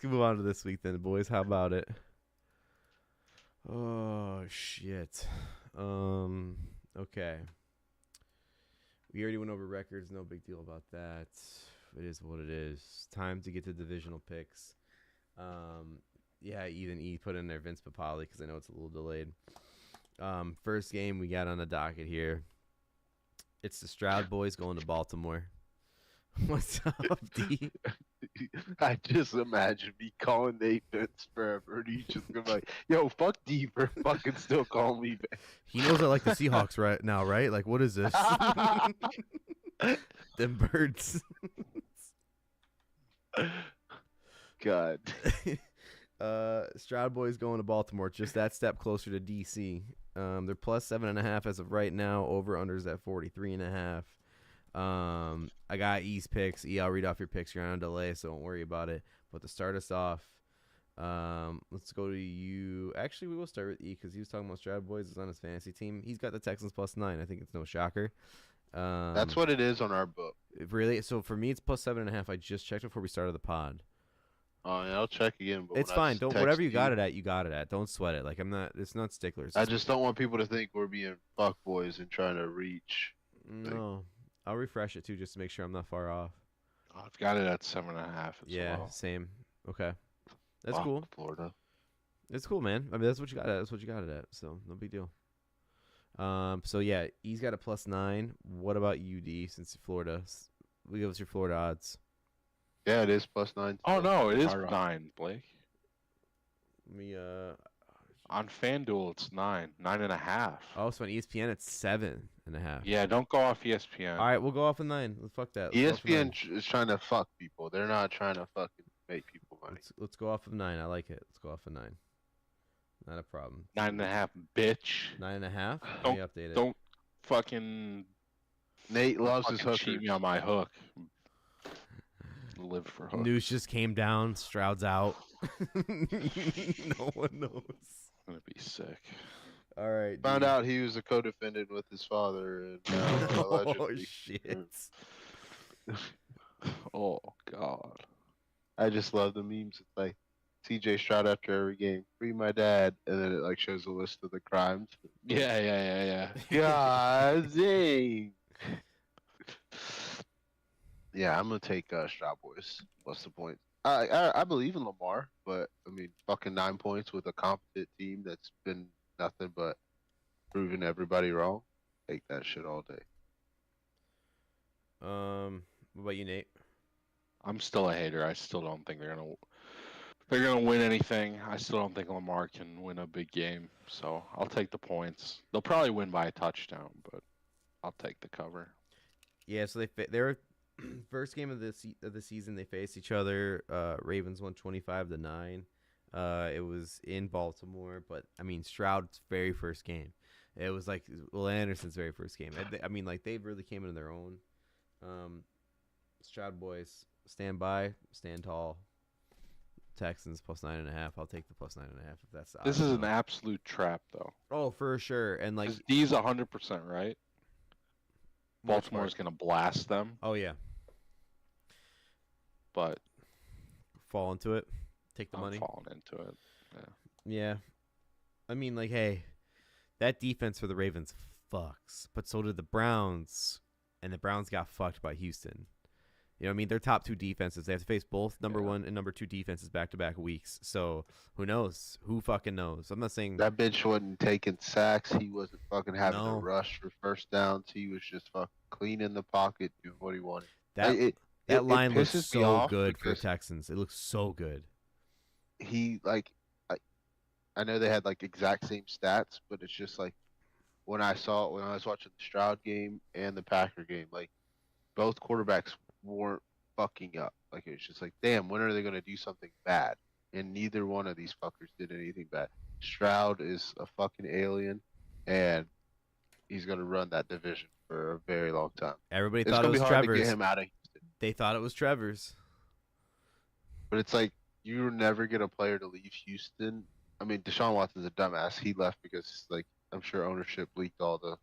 move on to this week then, boys. How about it? Oh shit. Okay. We already went over records. No big deal about that. It is what it is. Time to get to divisional picks. Yeah, even E put in there Vince Papali because I know it's a little delayed. First game we got on the docket here. It's the Stroud boys going to Baltimore. What's up, D? I just imagine me calling Nate Vince forever, and he's just gonna be like, "Yo, fuck D for fucking still calling me Vince." He knows I like the Seahawks right now, right? Like, what is this? Them birds. God. Stroud boys going to Baltimore, just that step closer to DC. They're plus 7.5 as of right now. Over unders at 43.5. I got E's picks. E, I'll read off your picks. You're on a delay, so don't worry about it. But to start us off, let's go to you. Actually, we will start with E because he was talking about Stroud boys is on his fantasy team. He's got the Texans plus 9. I think it's no shocker. That's what it is on our book. Really. So for me, it's plus 7.5. I just checked before we started the pod. Oh, yeah, I'll check again. But It's when I fine. Don't text whatever you got it at, you got it at. Don't sweat it. Like I'm not. It's not sticklers. I just don't want people to think we're being fuck boys and trying to reach. No. I'll refresh it too, just to make sure I'm not far off. I've got it at 7.5 as Yeah, well. same. Okay, that's Fuck cool. Florida. It's cool, man. I mean, that's what you got. That's what you got it at. So no big deal. So yeah, he's got a +9. What about UD? Since Florida, give us your Florida odds. Yeah, it is +9. Oh no, it is Hard Rock. 9, Blake. Let me On FanDuel, it's 9.5. Oh, so on ESPN it's 7.5. Yeah, don't go off ESPN. All right, we'll go off of 9. Let's fuck that. Let's go off of 9. ESPN is trying to fuck people. They're not trying to fucking make people money. Let's go off of 9. I like it. Let's go off of 9. Not a problem. 9.5, bitch. 9.5. Let me update it. Don't fucking Nate loves his fucking cheat hookers. me on my hook. Live for hook. News just came down. Stroud's out. No one knows. I'm gonna be sick. All right. Found dude. out he was a co-defendant with his father, and Oh allegedly. shit. Oh god. I just love the memes. It's like CJ Stroud after every game, free my dad, and then it like shows a list of the crimes. Yeah. God dang. Yeah, I'm gonna take Stroud boys. What's the point? I believe in Lamar, but I mean, fucking 9 points with a competent team that's been nothing but proving everybody wrong. Take that shit all day. What about you, Nate? I'm still a hater. I still don't think they're gonna win anything. I still don't think Lamar can win a big game. So I'll take the points. They'll probably win by a touchdown, but I'll take the cover. Yeah, so their first game of the season they faced each other. Ravens won 25-9. It was in Baltimore, but I mean Stroud's very first game. It was like Will Anderson's very first game. I mean, like they really came into their own. Stroud boys, stand by, stand tall. Texans +9.5. I'll take the +9.5 if that's the This is option. an absolute trap, though. Oh, for sure. And like 'Cause D's 100% right. Baltimore's gonna blast them, Oh yeah, but fall into it. Take the I'm money. falling into it. Yeah. I mean, like, hey, that defense for the Ravens fucks, but so did the Browns, and the Browns got fucked by Houston. You know what I mean? Their top two defenses, they have to face both number 1 and number 2 defenses back-to-back weeks. So who knows? Who fucking knows? I'm not saying That bitch wasn't taking sacks. He wasn't fucking having No. to rush for first downs. He was just fucking cleaning the pocket, doing what he wanted. that It line looks pisses me so off good for because Texans. It looks so good. he like I know they had like exact same stats, but it's just like when I was watching the Stroud game and the Packer game, like both quarterbacks weren't fucking up. Like it's just like, damn, when are they gonna do something bad? And neither one of these fuckers did anything bad. Stroud is a fucking alien, and he's gonna run that division for a very long time. Everybody It's thought it gonna be was hard to get Trevor's. him out of Houston, They thought it was Trevor's. but it's like you're never get a player to leave Houston. I mean, Deshaun Watson's a dumbass. He left because like I'm sure ownership leaked all the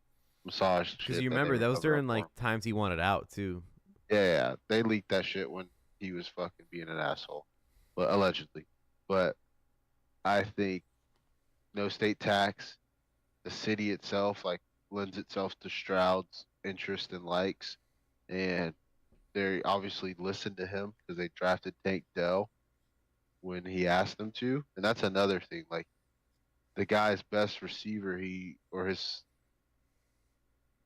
massage shit. Because you they remember, were that was covering during, up like, for times he wanted out, too. him. Yeah, they leaked that shit when he was fucking being an asshole, but allegedly. But I think no state tax, the city itself like lends itself to Stroud's interest and likes, and they obviously listened to him because they drafted Tank Dell when he asked them to, and that's another thing. Like the guy's best receiver, his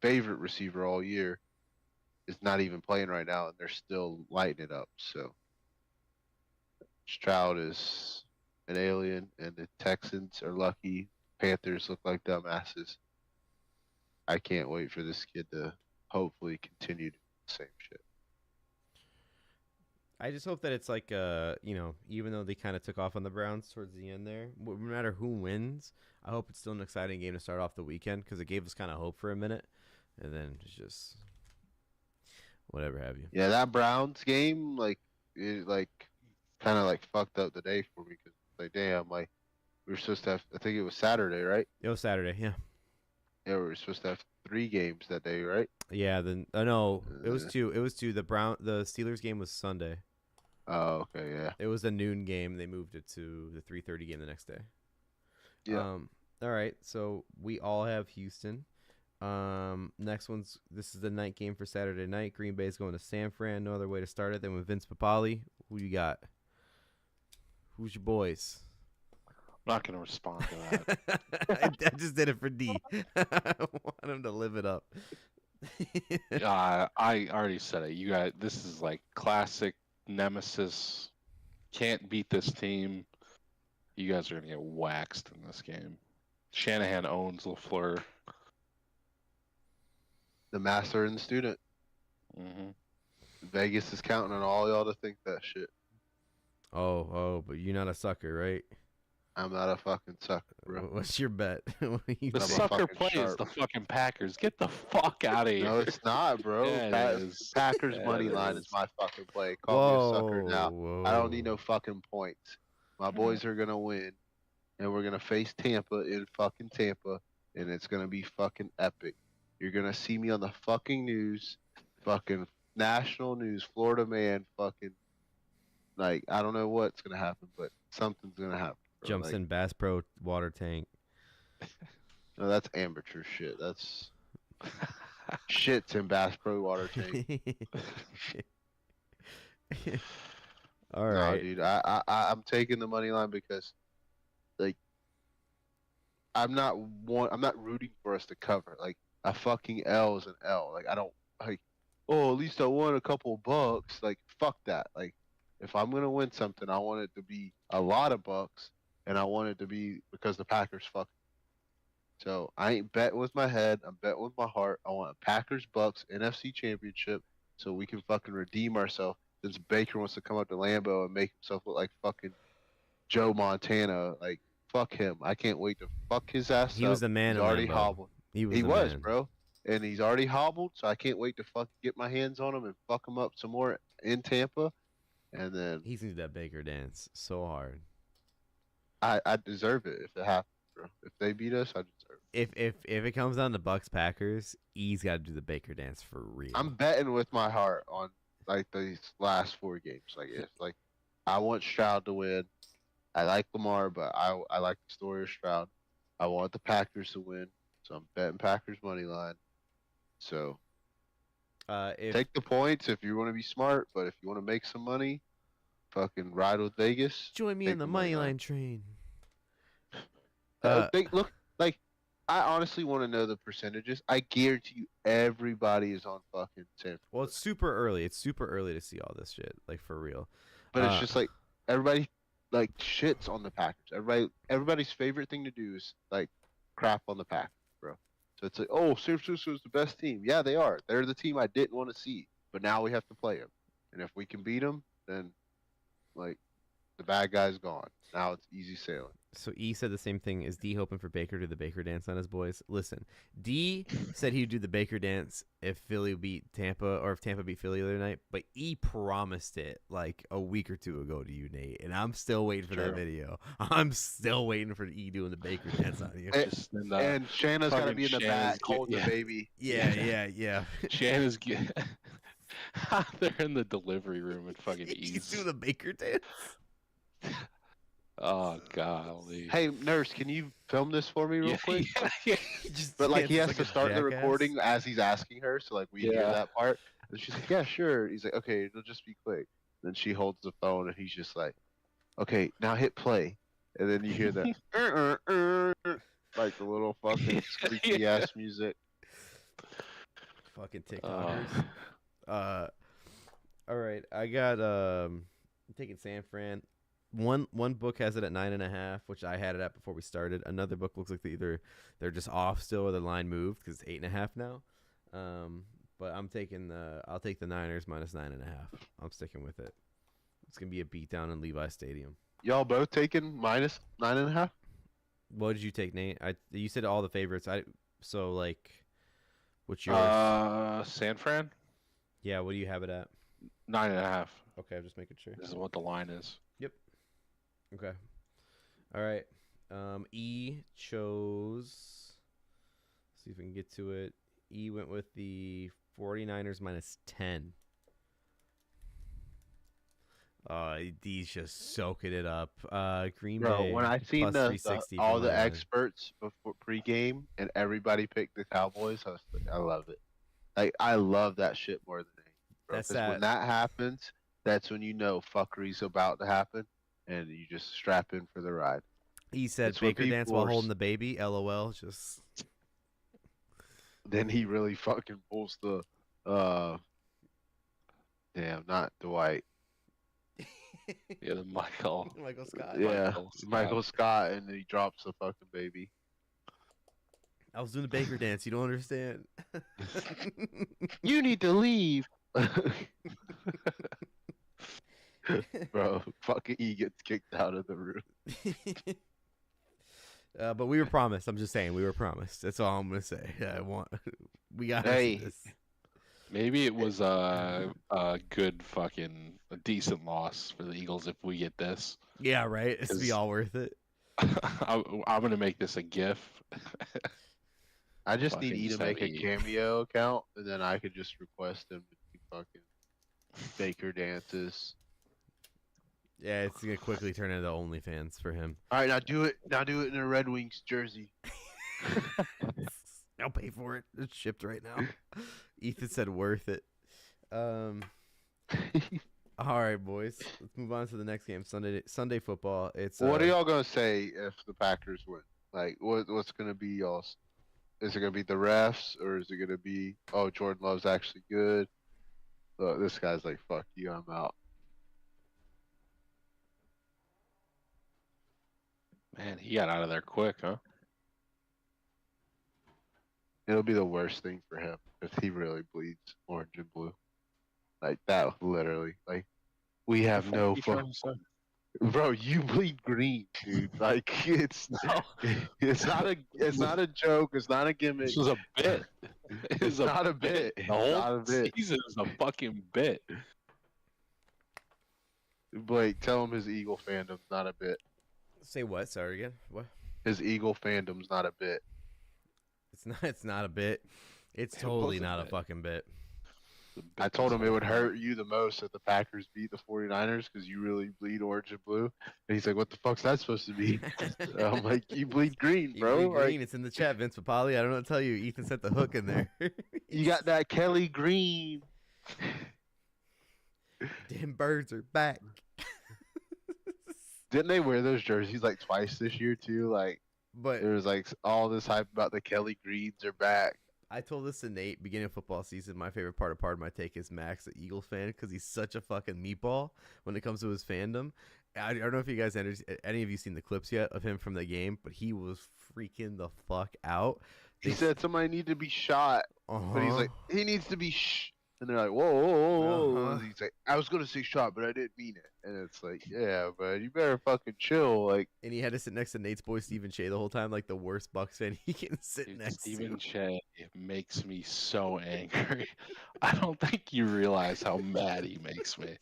favorite receiver all year, is not even playing right now, and they're still lighting it up. So Stroud is an alien, and the Texans are lucky. Panthers look like dumbasses. I can't wait for this kid to hopefully continue to do the same shit. I just hope that it's like, even though they kind of took off on the Browns towards the end there, no matter who wins, I hope it's still an exciting game to start off the weekend because it gave us kind of hope for a minute, and then it's just whatever have you. Yeah, that Browns game, like, it kind of like fucked up the day for me because like, damn, like we were supposed to have. I think it was Saturday, right? It was Saturday, yeah. Yeah, we were supposed to have 3 games that day, right? Yeah, then no, it was 2. It was 2. The Steelers game was Sunday. Oh, okay, yeah. It was a noon game. They moved it to the 3:30 game the next day. Yeah. All right, so we all have Houston. This is the night game for Saturday night. Green Bay's going to San Fran. No other way to start it than with Vince Papale. Who you got? Who's your boys? not going to respond to that. I just did it for D. I want him to live it up. I already said it. You guys, this is like classic nemesis. Can't beat this team. You guys are going to get waxed in this game. Shanahan owns LaFleur. The master and the student. Mm-hmm. Vegas is counting on all y'all to think that shit. Oh, but you're not a sucker, right? I'm not a fucking sucker, bro. What's your bet? The I'm a sucker fucking plays sharp. the fucking Packers. Get the fuck out of here. No, it's not, bro. Yeah, it is. Packers Yeah, money it line is. is my fucking play. Call me a sucker now. Whoa. I don't need no fucking points. My boys are gonna win, and we're gonna face Tampa in fucking Tampa, and it's gonna be fucking epic. You're gonna see me on the fucking news, fucking national news, Florida man, fucking like I don't know what's gonna happen, but something's gonna happen. Bro. Jumps Like, in Bass Pro water tank. No, that's amateur shit. That's shits in Bass Pro water tank. All No, right. dude, I'm taking the money line because, like, I'm not rooting for us to cover. Like, a fucking L is an L. Like, I don't like. Oh, at least I won a couple bucks. Like, fuck that. Like, if I'm gonna win something, I want it to be a lot of bucks, and I want it to be because the Packers fuck. So I ain't betting with my head. I'm betting with my heart. I want a Packers Bucks NFC Championship so we can fucking redeem ourselves. Since Baker wants to come up to Lambeau and make himself look like fucking Joe Montana, like fuck him. I can't wait to fuck his ass He up. was the man He's in already Lambeau. hobbled. He He the was, man. bro. And he's already hobbled, so I can't wait to fucking get my hands on him and fuck him up some more in Tampa. And then He's into that Baker dance so hard. I deserve it if it happens, bro. If they beat us, I deserve it. If it comes down to Bucks Packers, E's got to do the Baker dance for real. I'm betting with my heart on like these last 4 games. Like I want Stroud to win. I like Lamar, but I like the story of Stroud. I want the Packers to win, so I'm betting Packers money line. So if take the points if you want to be smart, but if you want to make some money, fucking ride with Vegas. join me take on the the money money line. line train. Look, like I honestly want to know the percentages. I guarantee you, everybody is on fucking San Francisco. Well, it's super early. It's super early to see all this shit, like for real. But it's just like everybody like shits on the Packers. Everybody's favorite thing to do is like crap on the Packers, bro. So it's like, oh, San Francisco's the best team. Yeah, they are. They're the team I didn't want to see, but now we have to play them. And if we can beat them, then like the bad guy's gone. Now it's easy sailing. So E said the same thing. Is D hoping for Baker to do the Baker dance on his boys? Listen, D said he'd do the Baker dance if Philly beat Tampa or if Tampa beat Philly the other night, but E promised it like a week or 2 ago to you, Nate, and I'm still waiting for that video. I'm still waiting for E doing the Baker dance on you. And Shanna's got to be in the back holding the baby. Yeah. Shanna's they're in the delivery room and fucking He's doing the Baker dance. Oh golly! Hey nurse, can you film this for me real quick? Yeah. But like he has dances to like a start the jackass. recording as he's asking her, so like we hear Yeah. that part. And she's like, "Yeah, sure." He's like, "Okay, it'll just be quick." Then she holds the phone, and he's just like, "Okay, now hit play." And then you hear that, like the little fucking squeaky ass music. Fucking TikTokers. All right, I got I'm taking San Fran. One book has it at 9.5, which I had it at before we started. Another book looks like they're just off still, or the line moved because it's 8.5 now. But I'll take the Niners minus 9.5. I'm sticking with it. It's gonna be a beatdown in Levi Stadium. Y'all both taking minus 9.5? What did you take, Nate? You said all the favorites. So like, what's yours? San Fran, Yeah, what do you have it at? 9.5. Okay, I'm just making sure. This is what the line is. Okay. All right. E chose. See if we can get to it. E went with the 49ers minus 10. D's just soaking it up. Green Bro, Bay. when I seen plus the 360 all for the money line. experts before pregame and everybody picked the Cowboys, I was like, I love it. Like I love that shit more than anything. Bro. That's 'Cause that- when that happens, that's when you know fuckery's about to happen, and you just strap in for the ride. He said It's when Baker dance people while are holding the baby. LOL. Just Then he really fucking pulls the damn, not Dwight. Yeah, the Michael. Michael Scott. Yeah, Michael Scott. Michael Scott, and then he drops the fucking baby. I was doing the Baker dance. You don't understand. You need to leave. Bro, fucking he gets kicked out of the room. But we were promised. I'm just saying, we were promised. That's all I'm gonna say. We got Hey. this. Maybe it was a decent loss for the Eagles if we get this. Yeah, right. It's be all worth it. I'm gonna make this a GIF. I just Fucking need E to make a Saeed. Cameo account, and then I could just request him to do fucking Baker dances. Yeah, it's gonna quickly turn into OnlyFans for him. All right, now do it. Now do it in a Red Wings jersey. I'll pay for it. It's shipped right now. Ethan said worth it. All right, boys. Let's move on to the next game. Sunday football. It's What are y'all gonna say if the Packers win? Like, what's gonna be y'all's? Is it gonna be the refs, or is it gonna be, oh, Jordan Love's actually good? This guy's like, fuck you, I'm out. Man, he got out of there quick, huh? It'll be the worst thing for him if he really bleeds orange and blue. Like that, literally. Like, we have no fun. Bro, you bleed green, dude. Like it's it's not a joke. It's not a gimmick. This was a bit. It's not a bit. The It's not whole a bit. season is a fucking bit. Blake, tell him his Eagle fandom's not a bit. Say what? Sorry again. What? His Eagle fandom's not a bit. It's not. It's not a bit. It's It totally wasn't not a bit. fucking bit. I told him it would hurt you the most if the Packers beat the 49ers because you really bleed orange and blue. And he's like, what the fuck's that supposed to be? I'm like, you bleed green, You bro. bleed Like, green. It's in the chat, Vince Papali. I don't know what to tell you. Ethan sent the hook in there. you got that Kelly green. Damn birds are back. Didn't they wear those jerseys like twice this year too? Like, But there was like all this hype about the Kelly Greens are back. I told this to Nate beginning of football season. My favorite part of my take is Max, the Eagles fan, because he's such a fucking meatball when it comes to his fandom. I don't know if you guys any of you seen the clips yet of him from the game, but he was freaking the fuck out. He said somebody needed to be shot, but he's like, he needs to be and they're like, whoa, whoa, whoa, whoa. Uh-huh. He's like, I was gonna say shot, but I didn't mean it. And it's like, yeah, but you better fucking chill. Like, and he had to sit next to Nate's boy Stephen Shea the whole time, like the worst Bucks fan he can sit Dude, next Stephen to. Shea makes me so angry. I don't think you realize how mad he makes me.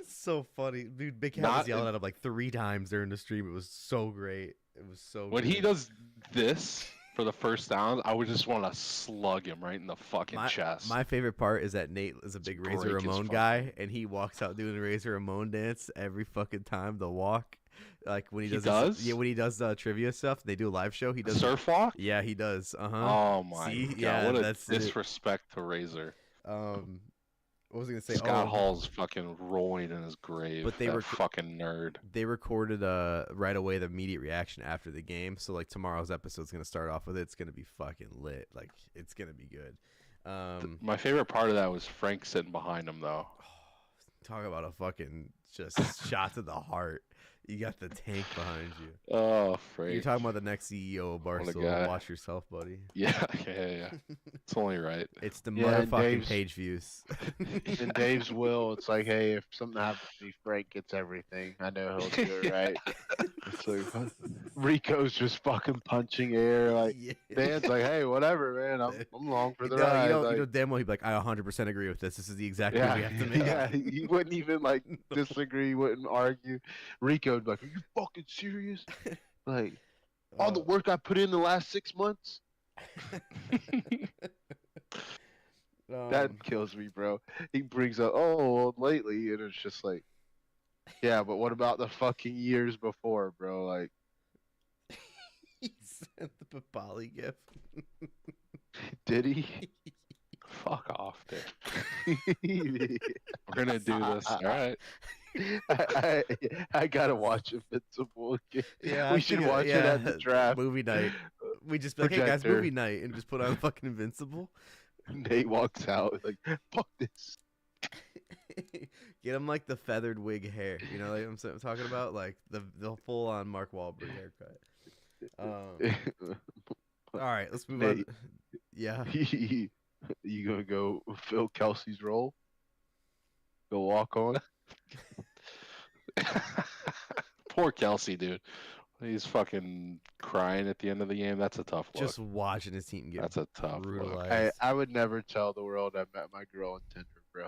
It's so funny, dude. Big Cat Not was yelling in- at him like 3 times during the stream. It was so great. It was so. When good. he does this for the first down, I would just want to slug him right in the fucking chest. My favorite part is that Nate is a big break Razor his Ramon fucking- guy, and he walks out doing the Razor Ramon dance every fucking time the walk. Like when he He does, does? yeah, when he does trivia stuff, they do a live show. He does. Surf walk? Yeah, he does. Uh huh. Oh my See? god! Yeah, what a that's it. disrespect to Razor. What was I gonna say? Scott Hall's fucking rolling in his grave. But they that were- fucking nerd. They recorded right away the immediate reaction after the game. So like tomorrow's episode's gonna start off with it. It's gonna be fucking lit. Like it's gonna be good. My favorite part of that was Frank sitting behind him though. Talk about a fucking just shot to the heart. You got the tank behind you. Oh, Frank. You're talking about the next CEO of What a Barstool. guy. Watch yourself, buddy. Yeah. It's only right. It's the Yeah, and motherfucking Dave's- page views. in Dave's will, it's like, hey, if something happens to me, Frank gets everything. I know he'll do it right. It's like, Rico's just fucking punching air. Like, Yeah. Dan's like, hey, whatever, man. I'm along for the No, ride. you know, like, you know damn well he'd be like, I 100% agree with this. This is the exact yeah, move we have to make. yeah, he wouldn't even like disagree, wouldn't argue. Rico would be like, are you fucking serious? Like, all the work I put in the last 6 months? That kills me, bro. He brings up, oh, well, lately, and it's just like, yeah, but what about the fucking years before, bro? Like, He sent the Papali gift. did he? Fuck off, dude. We're gonna do this. All right. I gotta watch Invincible again. Yeah, We should watch it at the draft. movie night. We just be like, hey guys, Projector. movie night, and just put on fucking Invincible. Nate walks out like, fuck this. Get him like the feathered wig hair, you know, like I'm talking about, like the full on Mark Wahlberg haircut. All right, let's move on. Nate. Yeah, You gonna go fill Kelsey's role? Go walk on? Poor Kelsey, dude. He's fucking crying at the end of the game. That's a tough look. just watching his team get That's a tough look. brutalized. I would never tell the world I met my girl on Tinder, bro.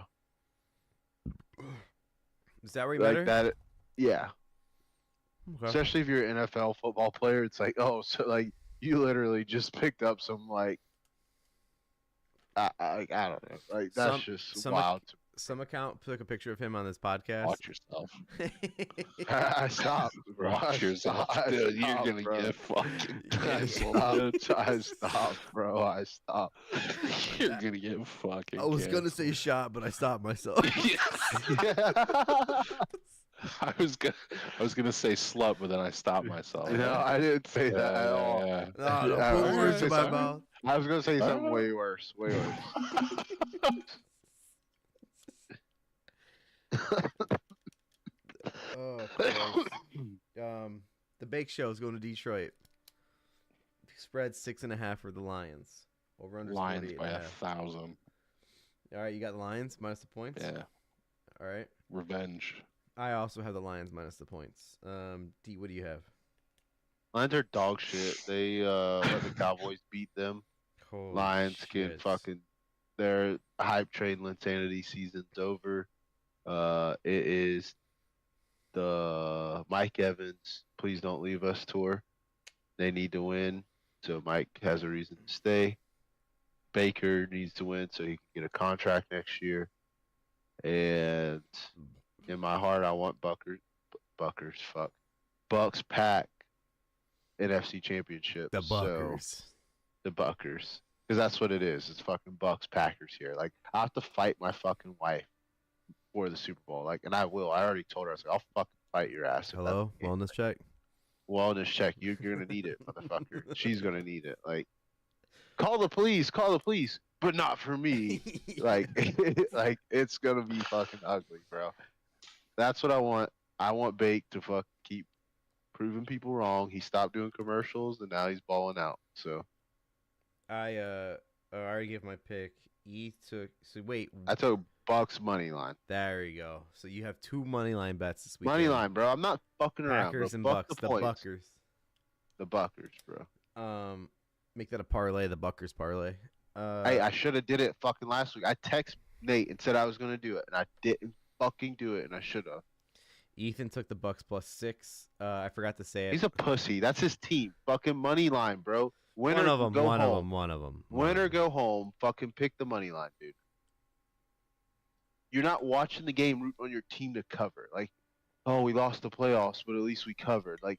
Is that where you met her? Like that, yeah. Okay. Especially if you're an NFL football player, it's like, oh, so like you literally just picked up some like, I don't know, like that's just wild. Some account took a picture of him on this podcast. Watch yourself. I stopped, bro. Watch yourself, dude. You're gonna get fucking canceled. I stopped, bro. I stopped. You're gonna get fucking. I was gonna say shot, but I stopped myself. I was gonna say slut, but then I stopped myself. No, I didn't say that at all. Yeah. No, I don't was put gonna words say in my something. mouth. I was gonna say something way worse. Way worse. Oh, Christ. The Bake Show is going to Detroit. Spread 6.5 for the Lions. Over under Lions by 48.5. 1,000. All right, you got the Lions minus the points. Yeah. All right. Revenge. I also have the Lions minus the points. D, what do you have? Lions are dog shit. They let the Cowboys beat them. Holy Lions shit. can fucking their hype train Linsanity season's over. It is the Mike Evans Please Don't Leave Us tour. They need to win, so Mike has a reason to stay. Baker needs to win so he can get a contract next year. And in my heart, I want Bucks pack NFC Championship. The So, Buckers. the Buckers. Because that's what it is. It's fucking Bucks Packers here. Like, I have to fight my fucking wife for the Super Bowl. Like, and I will. I already told her. I was like, I'll fucking fight your ass. if Hello? that's the case. Wellness check? Wellness check. You're going to need it, motherfucker. She's going to need it. Like, call the police. But not for me. Like, like it's going to be fucking ugly, bro. That's what I want. I want Bake to fucking keep proving people wrong. He stopped doing commercials, and now he's balling out. So I already gave my pick. E took. So wait. I took Bucks money line. There you go. So you have 2 money line bets this week. Money line, bro. I'm not fucking around, bro. Packers and Buck Bucks. the The points. Buckers. The Buckers, bro. Make that a parlay. The Buckers parlay. Hey, I should have did it fucking last week. I texted Nate and said I was gonna do it, and I didn't fucking do it, and I should have. Ethan took the Bucks plus 6. I forgot to say it. He's a pussy. That's his team. Fucking money line, bro. Winner, one of them. go One home. of them. One of them. Winner, go home. Fucking pick the money line, dude. You're not watching the game root on your team to cover. Like, oh, we lost the playoffs, but at least we covered. Like,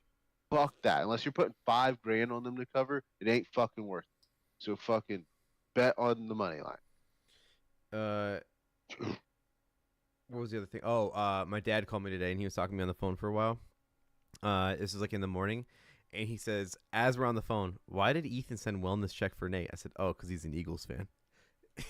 fuck that. Unless you're putting $5,000 on them to cover, it ain't fucking worth it. So fucking bet on the money line. What was the other thing? Oh, my dad called me today, and he was talking to me on the phone for a while. This was like in the morning, and he says, as we're on the phone, why did Ethan send wellness check for Nate? I said, oh, because he's an Eagles fan.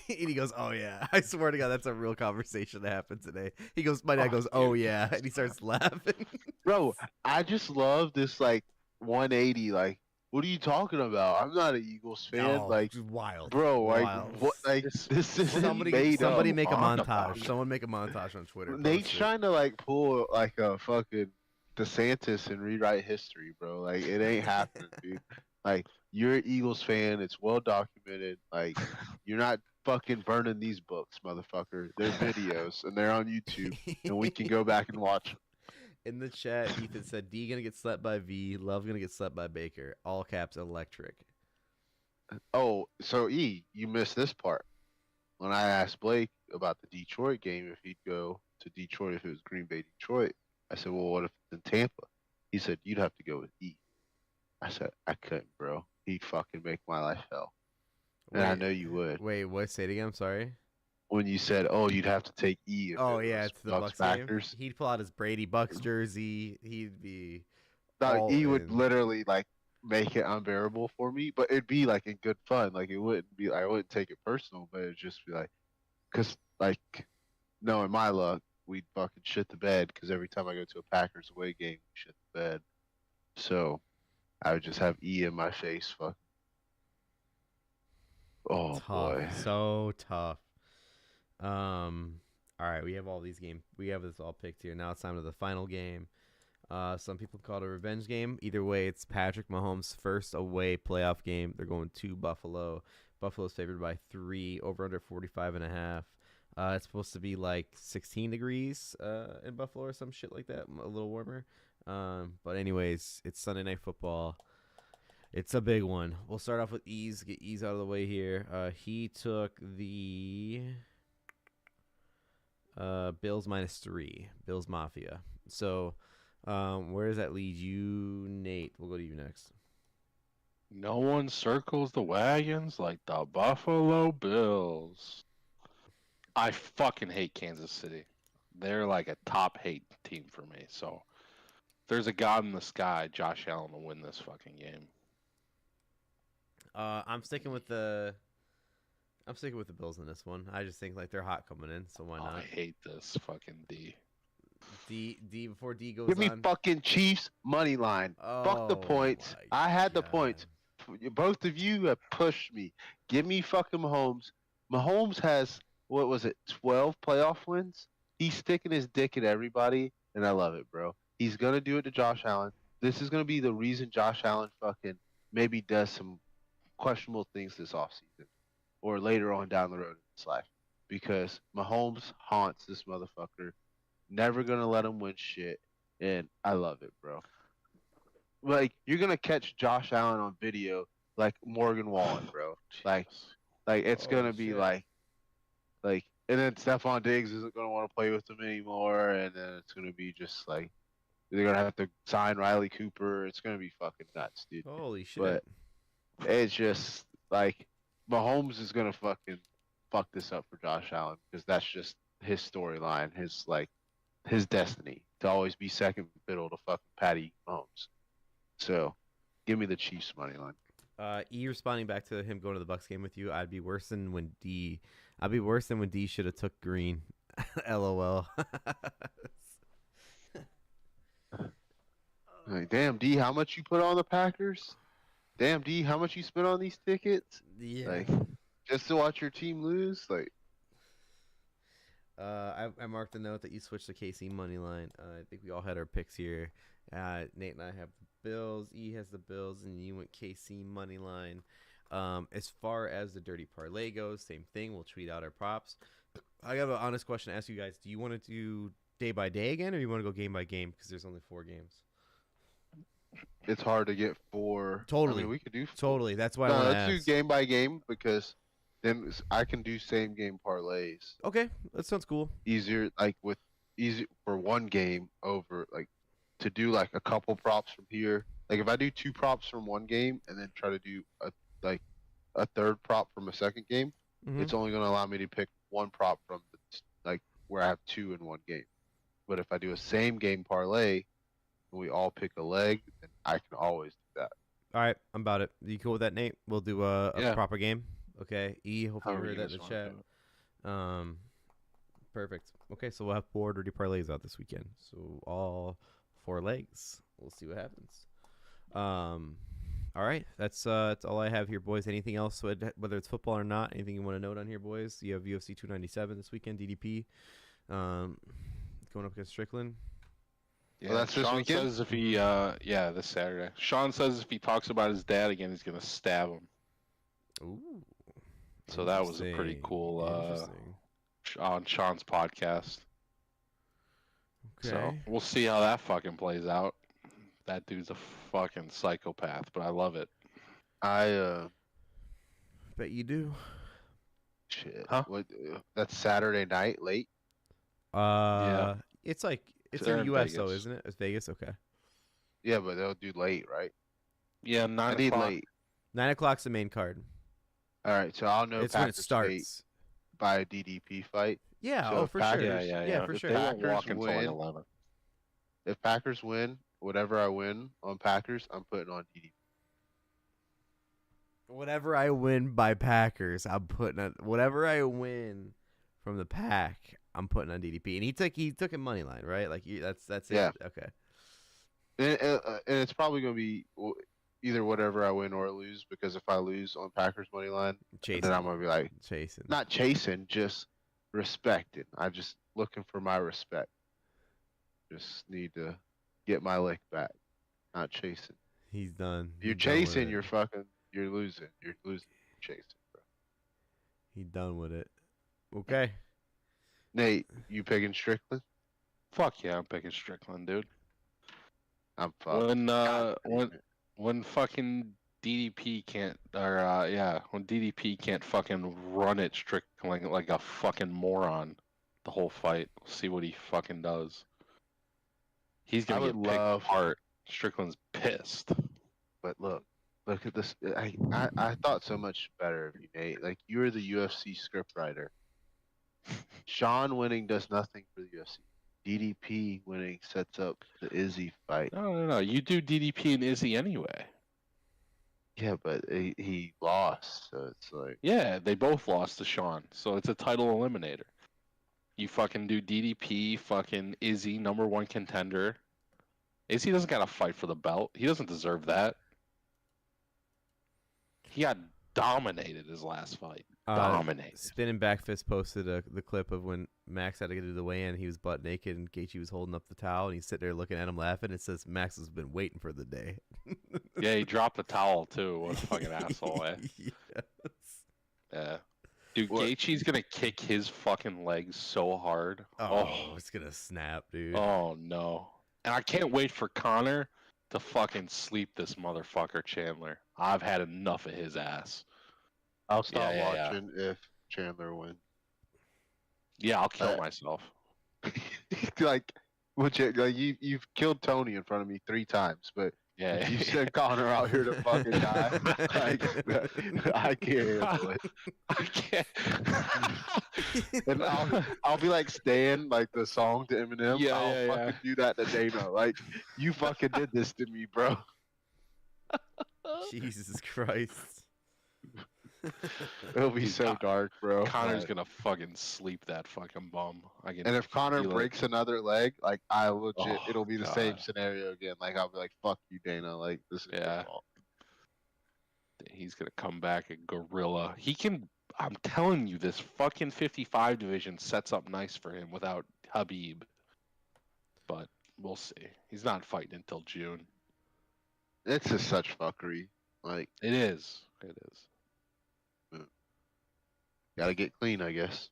And he goes, oh, yeah. I swear to God, that's a real conversation that happened today. He goes, my dad goes, oh, yeah. And he starts laughing. Bro, I just love this, like, 180. Like, what are you talking about? I'm not an Eagles fan. Oh, like, just wild. bro, like, Wild. what? Like, this is Somebody made up. make a On- montage. Someone make a montage on Twitter. Nate's Post it. trying to, like, pull, like, a fucking DeSantis and rewrite history, bro. Like, it ain't happening, dude. Like, you're an Eagles fan. It's well documented. Like, you're not fucking burning these books, motherfucker. They're videos, and they're on YouTube, and we can go back and watch them. In the chat, Ethan said, D gonna get slept by V. Love gonna get slept by Baker. All caps electric. Oh, so E, you missed this part. When I asked Blake about the Detroit game, if he'd go to Detroit if it was Green Bay, Detroit, I said, well, what if it's in Tampa? He said, you'd have to go with E. I said, I couldn't, bro. He'd fucking make my life hell. And I know you would. Wait, what? Say it again. I'm sorry. when you said, "Oh, you'd have to take E." If Oh it yeah, was it's the Bucks game. Packers. He'd pull out his Brady Bucks jersey. He'd be No, all E would in. literally like make it unbearable for me, but it'd be like in good fun. Like it wouldn't be. I wouldn't take it personal, but it'd just be like, cause like, knowing my luck, we'd fucking shit the bed. Cause every time I go to a Packers away game, we shit the bed. So I would just have E in my face. Fuck. Oh Tough. boy. So tough. All right, we have all these games. We have this all picked here. Now it's time to the final game. Some people call it a revenge game. Either way, it's Patrick Mahomes' first away playoff game. They're going to Buffalo. Buffalo's favored by 3, over under 45.5. It's supposed to be like 16 degrees in Buffalo or some shit like that, a little warmer. But anyways, it's Sunday Night Football. It's a big one. We'll start off with Ease. Get Ease out of the way here. He took the Bills -3. Bills Mafia. So where does that lead you, Nate? We'll go to you next. No one circles the wagons like the Buffalo Bills. I fucking hate Kansas City. They're like a top hate team for me. So if there's a God in the sky, Josh Allen will win this fucking game. I'm sticking with the Bills in this one. I just think like they're hot coming in, so why not? I hate this fucking D. D before D goes Give me on. fucking Chiefs money line. Fuck the points. I had the points. Both of you have pushed me. Give me fucking Mahomes. Mahomes has, what was it, 12 playoff wins? He's sticking his dick at everybody, and I love it, bro. He's going to do it to Josh Allen. This is going to be the reason Josh Allen fucking maybe does some questionable things this offseason or later on down the road in his life, because Mahomes haunts this motherfucker. Never going to let him win shit, and I love it, bro. Like, you're going to catch Josh Allen on video like Morgan Wallen, bro. Like it's going to be shit. like, and then Stephon Diggs isn't going to want to play with him anymore, and then it's going to be just like, they're going to have to sign Riley Cooper. It's going to be fucking nuts, dude. Holy shit. But it's just, like, Mahomes is going to fucking fuck this up for Josh Allen, because that's just his storyline, his destiny, to always be second fiddle to fucking Patty Mahomes. So, give me the Chiefs money line. E responding back to him going to the Bucks game with you. I'd be worse than when D should have took Green. LOL. Like, damn, D, how much you put on the Packers? Damn, D, how much you spent on these tickets? Yeah. Like, just to watch your team lose? Like, I marked a note that you switched to KC money line. I think we all had our picks here. Nate and I have the Bills. E has the Bills, and you went KC money line. As far as the Dirty Parlay goes, same thing. We'll tweet out our props. I have an honest question to ask you guys. Do you want to do day by day again, or you want to go game by game? Because there's only 4 games. it's hard to get 4. Totally. I mean, we could do 4. Totally. That's why No, I want to let's ask. do game by game, because then I can do same game parlays. Okay, that sounds cool. Easier, like easy for one game over, like, to do like a couple props from here. Like, if I do 2 props from one game and then try to do a third prop from a second game, Mhm. it's only going to allow me to pick 1 prop from like where I have 2 in one game. But if I do a same game parlay and we all pick a leg, then I can always do that. All right, I'm about it. You cool with that, Nate? We'll do a Yeah. proper game. Okay. E, hopefully you However heard you that in the guys chat. wanna do it. Perfect. Okay, so we'll have 4 Dirty Parlays out this weekend. So all 4 legs. We'll see what happens. All right, that's all I have here, boys. Anything else, whether it's football or not? Anything you want to note on here, boys? You have UFC 297 this weekend, DDP, going up against Strickland. Yeah, that's this Sean weekend? says if he, this Saturday. Sean says if he talks about his dad again, he's gonna stab him. Ooh. So that was a pretty Interesting. cool Interesting. on Sean's podcast. Okay. So we'll see how that fucking plays out. That dude's a fucking psychopath, but I love it. I Bet you do. shit. Huh? What? That's Saturday night, late. It's like it's They're in in US though, Vegas. isn't it? It's Vegas. Okay. Yeah, but they'll do late, right? Yeah, I 9 need o'clock. late. 9 o'clock's the main card. All right, so I'll know It's when it Packers State. starts. by a DDP fight. Yeah, So oh if for Packers- sure. Yeah. For If sure. They won't Packers walk until like win- 11. If Packers win, whatever I win on Packers, I'm putting on DDP. Whatever I win by Packers, I'm putting on. Whatever I win from the pack, I'm putting on DDP. And he took a money line, right? Like that's Yeah. it. Okay. And it's probably going to be either whatever I win or lose, because if I lose on Packers money line, Chasing. then I'm going to be like, Chasing. not chasing, just respecting. I'm just looking for my respect. Just need to get my lick back, not chasing. He's done. You're He's done with chasing, it. you're losing. You're losing, you're chasing, bro. He done with it. Okay. Nate, you picking Strickland? Fuck yeah, I'm picking Strickland, dude. I'm fucked. When God damn it. when fucking DDP can't, when DDP can't fucking run it Strickland like a fucking moron the whole fight, see what he fucking does. He's I gonna would get picked love- apart. Strickland's pissed. But look at this. I thought so much better of you, Nate. Like, you were the UFC scriptwriter. Sean winning does nothing for the UFC. DDP winning sets up the Izzy fight. No. You do DDP and Izzy anyway. Yeah, but he lost, so it's like, Yeah, they both lost to Sean, so it's a title eliminator. You fucking do DDP, fucking Izzy, number one contender. Izzy doesn't gotta fight for the belt. He doesn't deserve that. He got dominated his last fight. Dominated. Spinning Back Fist posted the clip of when Max had to get to the weigh-in. He was butt naked and Gaethje was holding up the towel and he's sitting there looking at him laughing. It says Max has been waiting for the day. Yeah, he dropped the towel too. What a fucking asshole, eh? Yes. Yeah. Dude, What? Gaethje's gonna kick his fucking legs so hard. Oh, it's gonna snap, dude. Oh no. And I can't wait for Connor to fucking sleep this motherfucker Chandler. I've had enough of his ass. I'll stop Yeah. watching if Chandler wins. Yeah, I'll kill myself. like you've killed Tony in front of me 3 times, but Yeah. if you send Connor out here to fucking die, like, I can't handle it. I can't. And I'll be like Stan, like the song to Eminem. Yeah, I'll yeah, fucking do that to Dana. Like, you fucking did this to me, bro. Jesus Christ. It'll be Dude, so dark, bro. Connor's Like, gonna fucking sleep that fucking bum. I can and if Connor feel it. breaks another leg, like, I legit, Oh, it'll be the same God. scenario again. Like, I'll be like, fuck you, Dana. Like, this is your Yeah. fault. He's gonna come back a gorilla. He can. I'm telling you, this fucking 55 division sets up nice for him without Habib. But we'll see. He's not fighting until June. It's just such fuckery. Like, It is. It is. gotta get clean, I guess.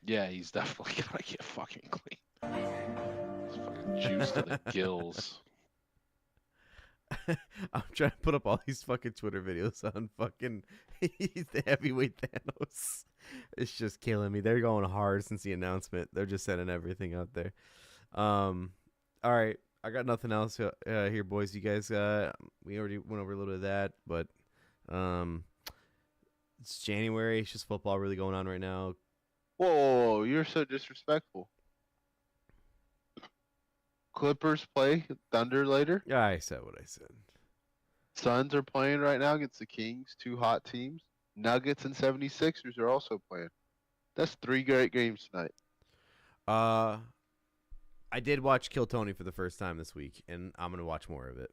Yeah, he's definitely gotta get fucking clean. He's fucking juiced to the gills. I'm trying to put up all these fucking Twitter videos on fucking he's the heavyweight Thanos. It's just killing me. They're going hard since the announcement. They're just sending everything out there. All right. I got nothing else here, boys. You guys, we already went over a little bit of that, but it's January. It's just football really going on right now. Whoa, you're so disrespectful. Clippers play Thunder later. Yeah, I said what I said. Suns are playing right now against the Kings, 2 hot teams. Nuggets and 76ers are also playing. That's 3 great games tonight. I did watch Kill Tony for the first time this week, and I'm gonna watch more of it.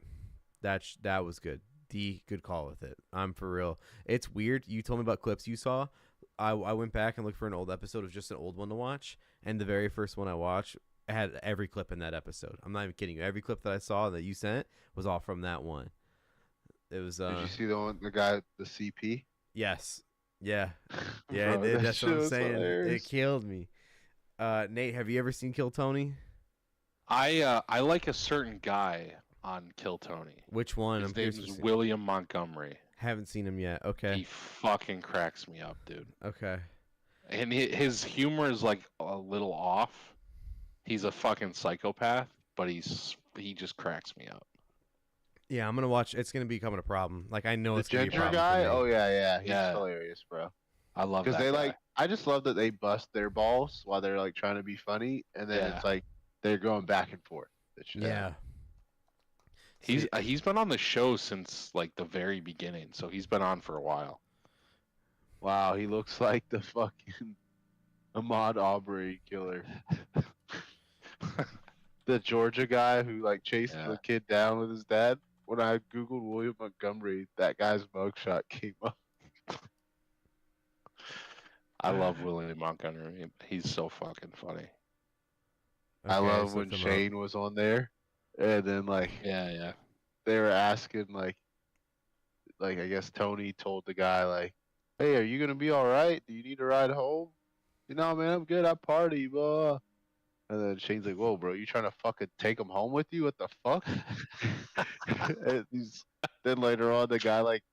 That was good. Good call with it. I'm for real. It's weird. You told me about clips you saw. I went back and looked for an old episode of just an old one to watch, and the very first one I watched had every clip in that episode. I'm not even kidding you. Every clip that I saw that you sent was all from that one. It was. Did you see the guy, the CP? Yes. Yeah. Yeah. Bro, it did. that That's what shit I'm was saying. hilarious. It killed me. Nate, have you ever seen Kill Tony? I like a certain guy on Kill Tony. Which one? His I'm name curious to is see. William Montgomery. Haven't seen him yet. Okay. He fucking cracks me up, dude. Okay. And his humor is like a little off. He's a fucking psychopath, but he just cracks me up. Yeah, I'm gonna watch. It's gonna become a problem. Like I know The it's gonna be a ginger problem guy? for me. Oh, yeah. He's Yeah. hilarious, bro. I love Because that they guy. like, I just love that they bust their balls while they're like trying to be funny, and then Yeah. it's like they're going back and forth. It's just- He's been on the show since like the very beginning, so he's been on for a while. Wow, he looks like the fucking Ahmaud Arbery killer. The Georgia guy who like chased the kid down with his dad. When I googled William Montgomery, that guy's mugshot came up. I love William Montgomery. He's so fucking funny. I love when Shane was on there, and then like Yeah. they were asking like I guess Tony told the guy like, "Hey, are you gonna be all right? Do you need a ride home?" You know, man, I'm good. I party, blah. And then Shane's like, "Whoa, bro, you trying to fucking take him home with you? What the fuck?" Then later on, the guy like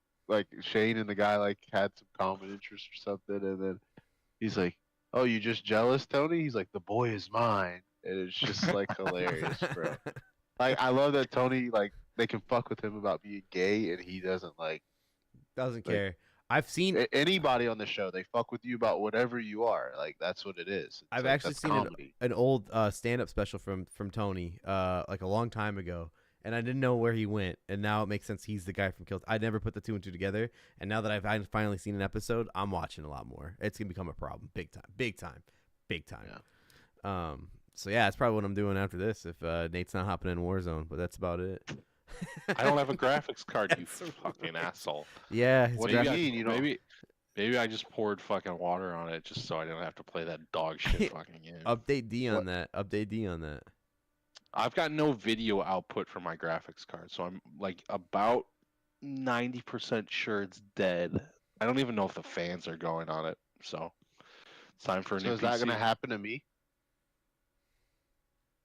Shane and the guy like had some common interest or something, and then he's like, "Oh, you just jealous, Tony?" He's like, "The boy is mine," and it's just like hilarious, bro. Like I love that Tony like they can fuck with him about being gay, and he doesn't care. I've seen anybody on the show. They fuck with you about whatever you are. Like that's what it is. I've actually seen an old stand-up special from Tony, like a long time ago, and I didn't know where he went, and now it makes sense. He's the guy from Kill. I never put the two and two together, and now that I've finally seen an episode, I'm watching a lot more. It's gonna become a problem, big time. Yeah. So yeah, that's probably what I'm doing after this. If Nate's not hopping in Warzone, but that's about it. I don't have a graphics card, you fucking asshole. Yeah. What do you mean? You know, maybe I just poured fucking water on it just so I didn't have to play that dog shit fucking game. Update D on that. I've got no video output for my graphics card, so I'm like about 90% sure it's dead. I don't even know if the fans are going on it, so it's time for a new PC. So is that gonna happen to me?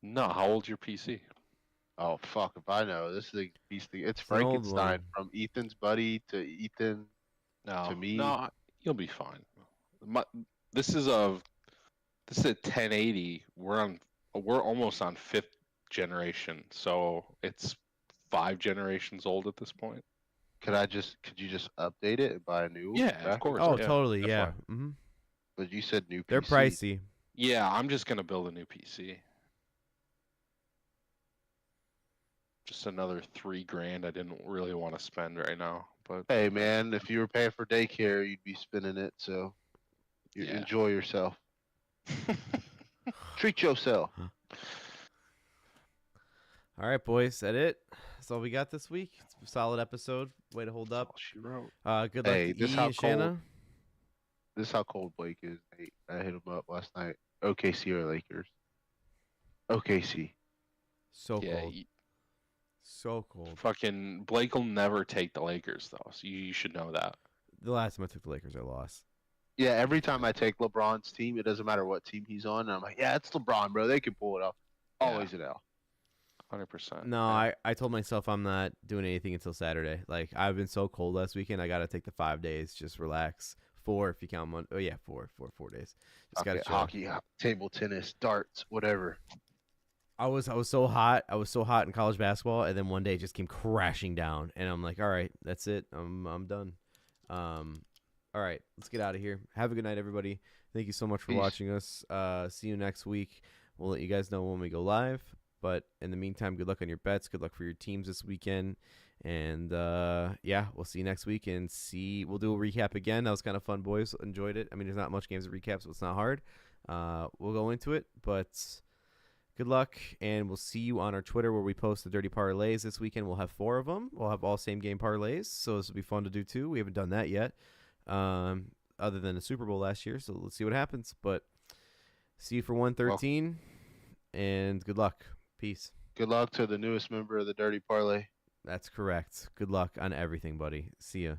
No, how old's your PC? Oh fuck if I know. This is a piece thing. It's Frankenstein from Ethan's buddy to Ethan to me. No, you'll be fine. This is a 1080. We're almost on 5th generation, so it's 5 generations old at this point. Could you just update it and buy a new one? Yeah, of course. Oh, totally, yeah. Mm-hmm. But you said new PC. They're pricey. Yeah, I'm just gonna build a new PC. Just another $3,000 I didn't really want to spend right now. But hey man, if you were paying for daycare, you'd be spending it, so you enjoy yourself. Treat yourself. All right, boys, that it? That's all we got this week. It's a solid episode. Way to hold up. She wrote. Good luck to this E how and Shanna. cold. This is how cold Blake is. I hit him up last night. OKC or Lakers? OKC. So cold. So cold. Fucking Blake will never take the Lakers though, so you should know that. The last time I took the Lakers, I lost. Yeah, every time I take LeBron's team, it doesn't matter what team he's on, and I'm like, yeah, it's LeBron, bro. They can pull it off. Always an L. 100%. No, I told myself I'm not doing anything until Saturday. Like, I've been so cold last weekend, I got to take the 5 days, just relax. 4 if you count Monday. Oh, yeah, 4 days. Just got to chill. Hockey, table tennis, darts, whatever. I was so hot. I was so hot in college basketball, and then one day it just came crashing down, and I'm like, all right, that's it. I'm done. All right, let's get out of here. Have a good night, everybody. Thank you so much for watching us. See you next week. We'll let you guys know when we go live. But in the meantime, good luck on your bets. Good luck for your teams this weekend. And we'll see you next week. And we'll do a recap again. That was kind of fun, boys. Enjoyed it. I mean, there's not much games to recap, so it's not hard. We'll go into it, but good luck. And we'll see you on our Twitter where we post the Dirty Parlays this weekend. We'll have 4 of them. We'll have all same game parlays, so this will be fun to do too. We haven't done that yet, other than the Super Bowl last year. So let's see what happens. But see you for 113, and good luck. Peace. Good luck to the newest member of the Dirty Parlay. That's correct. Good luck on everything, buddy. See ya.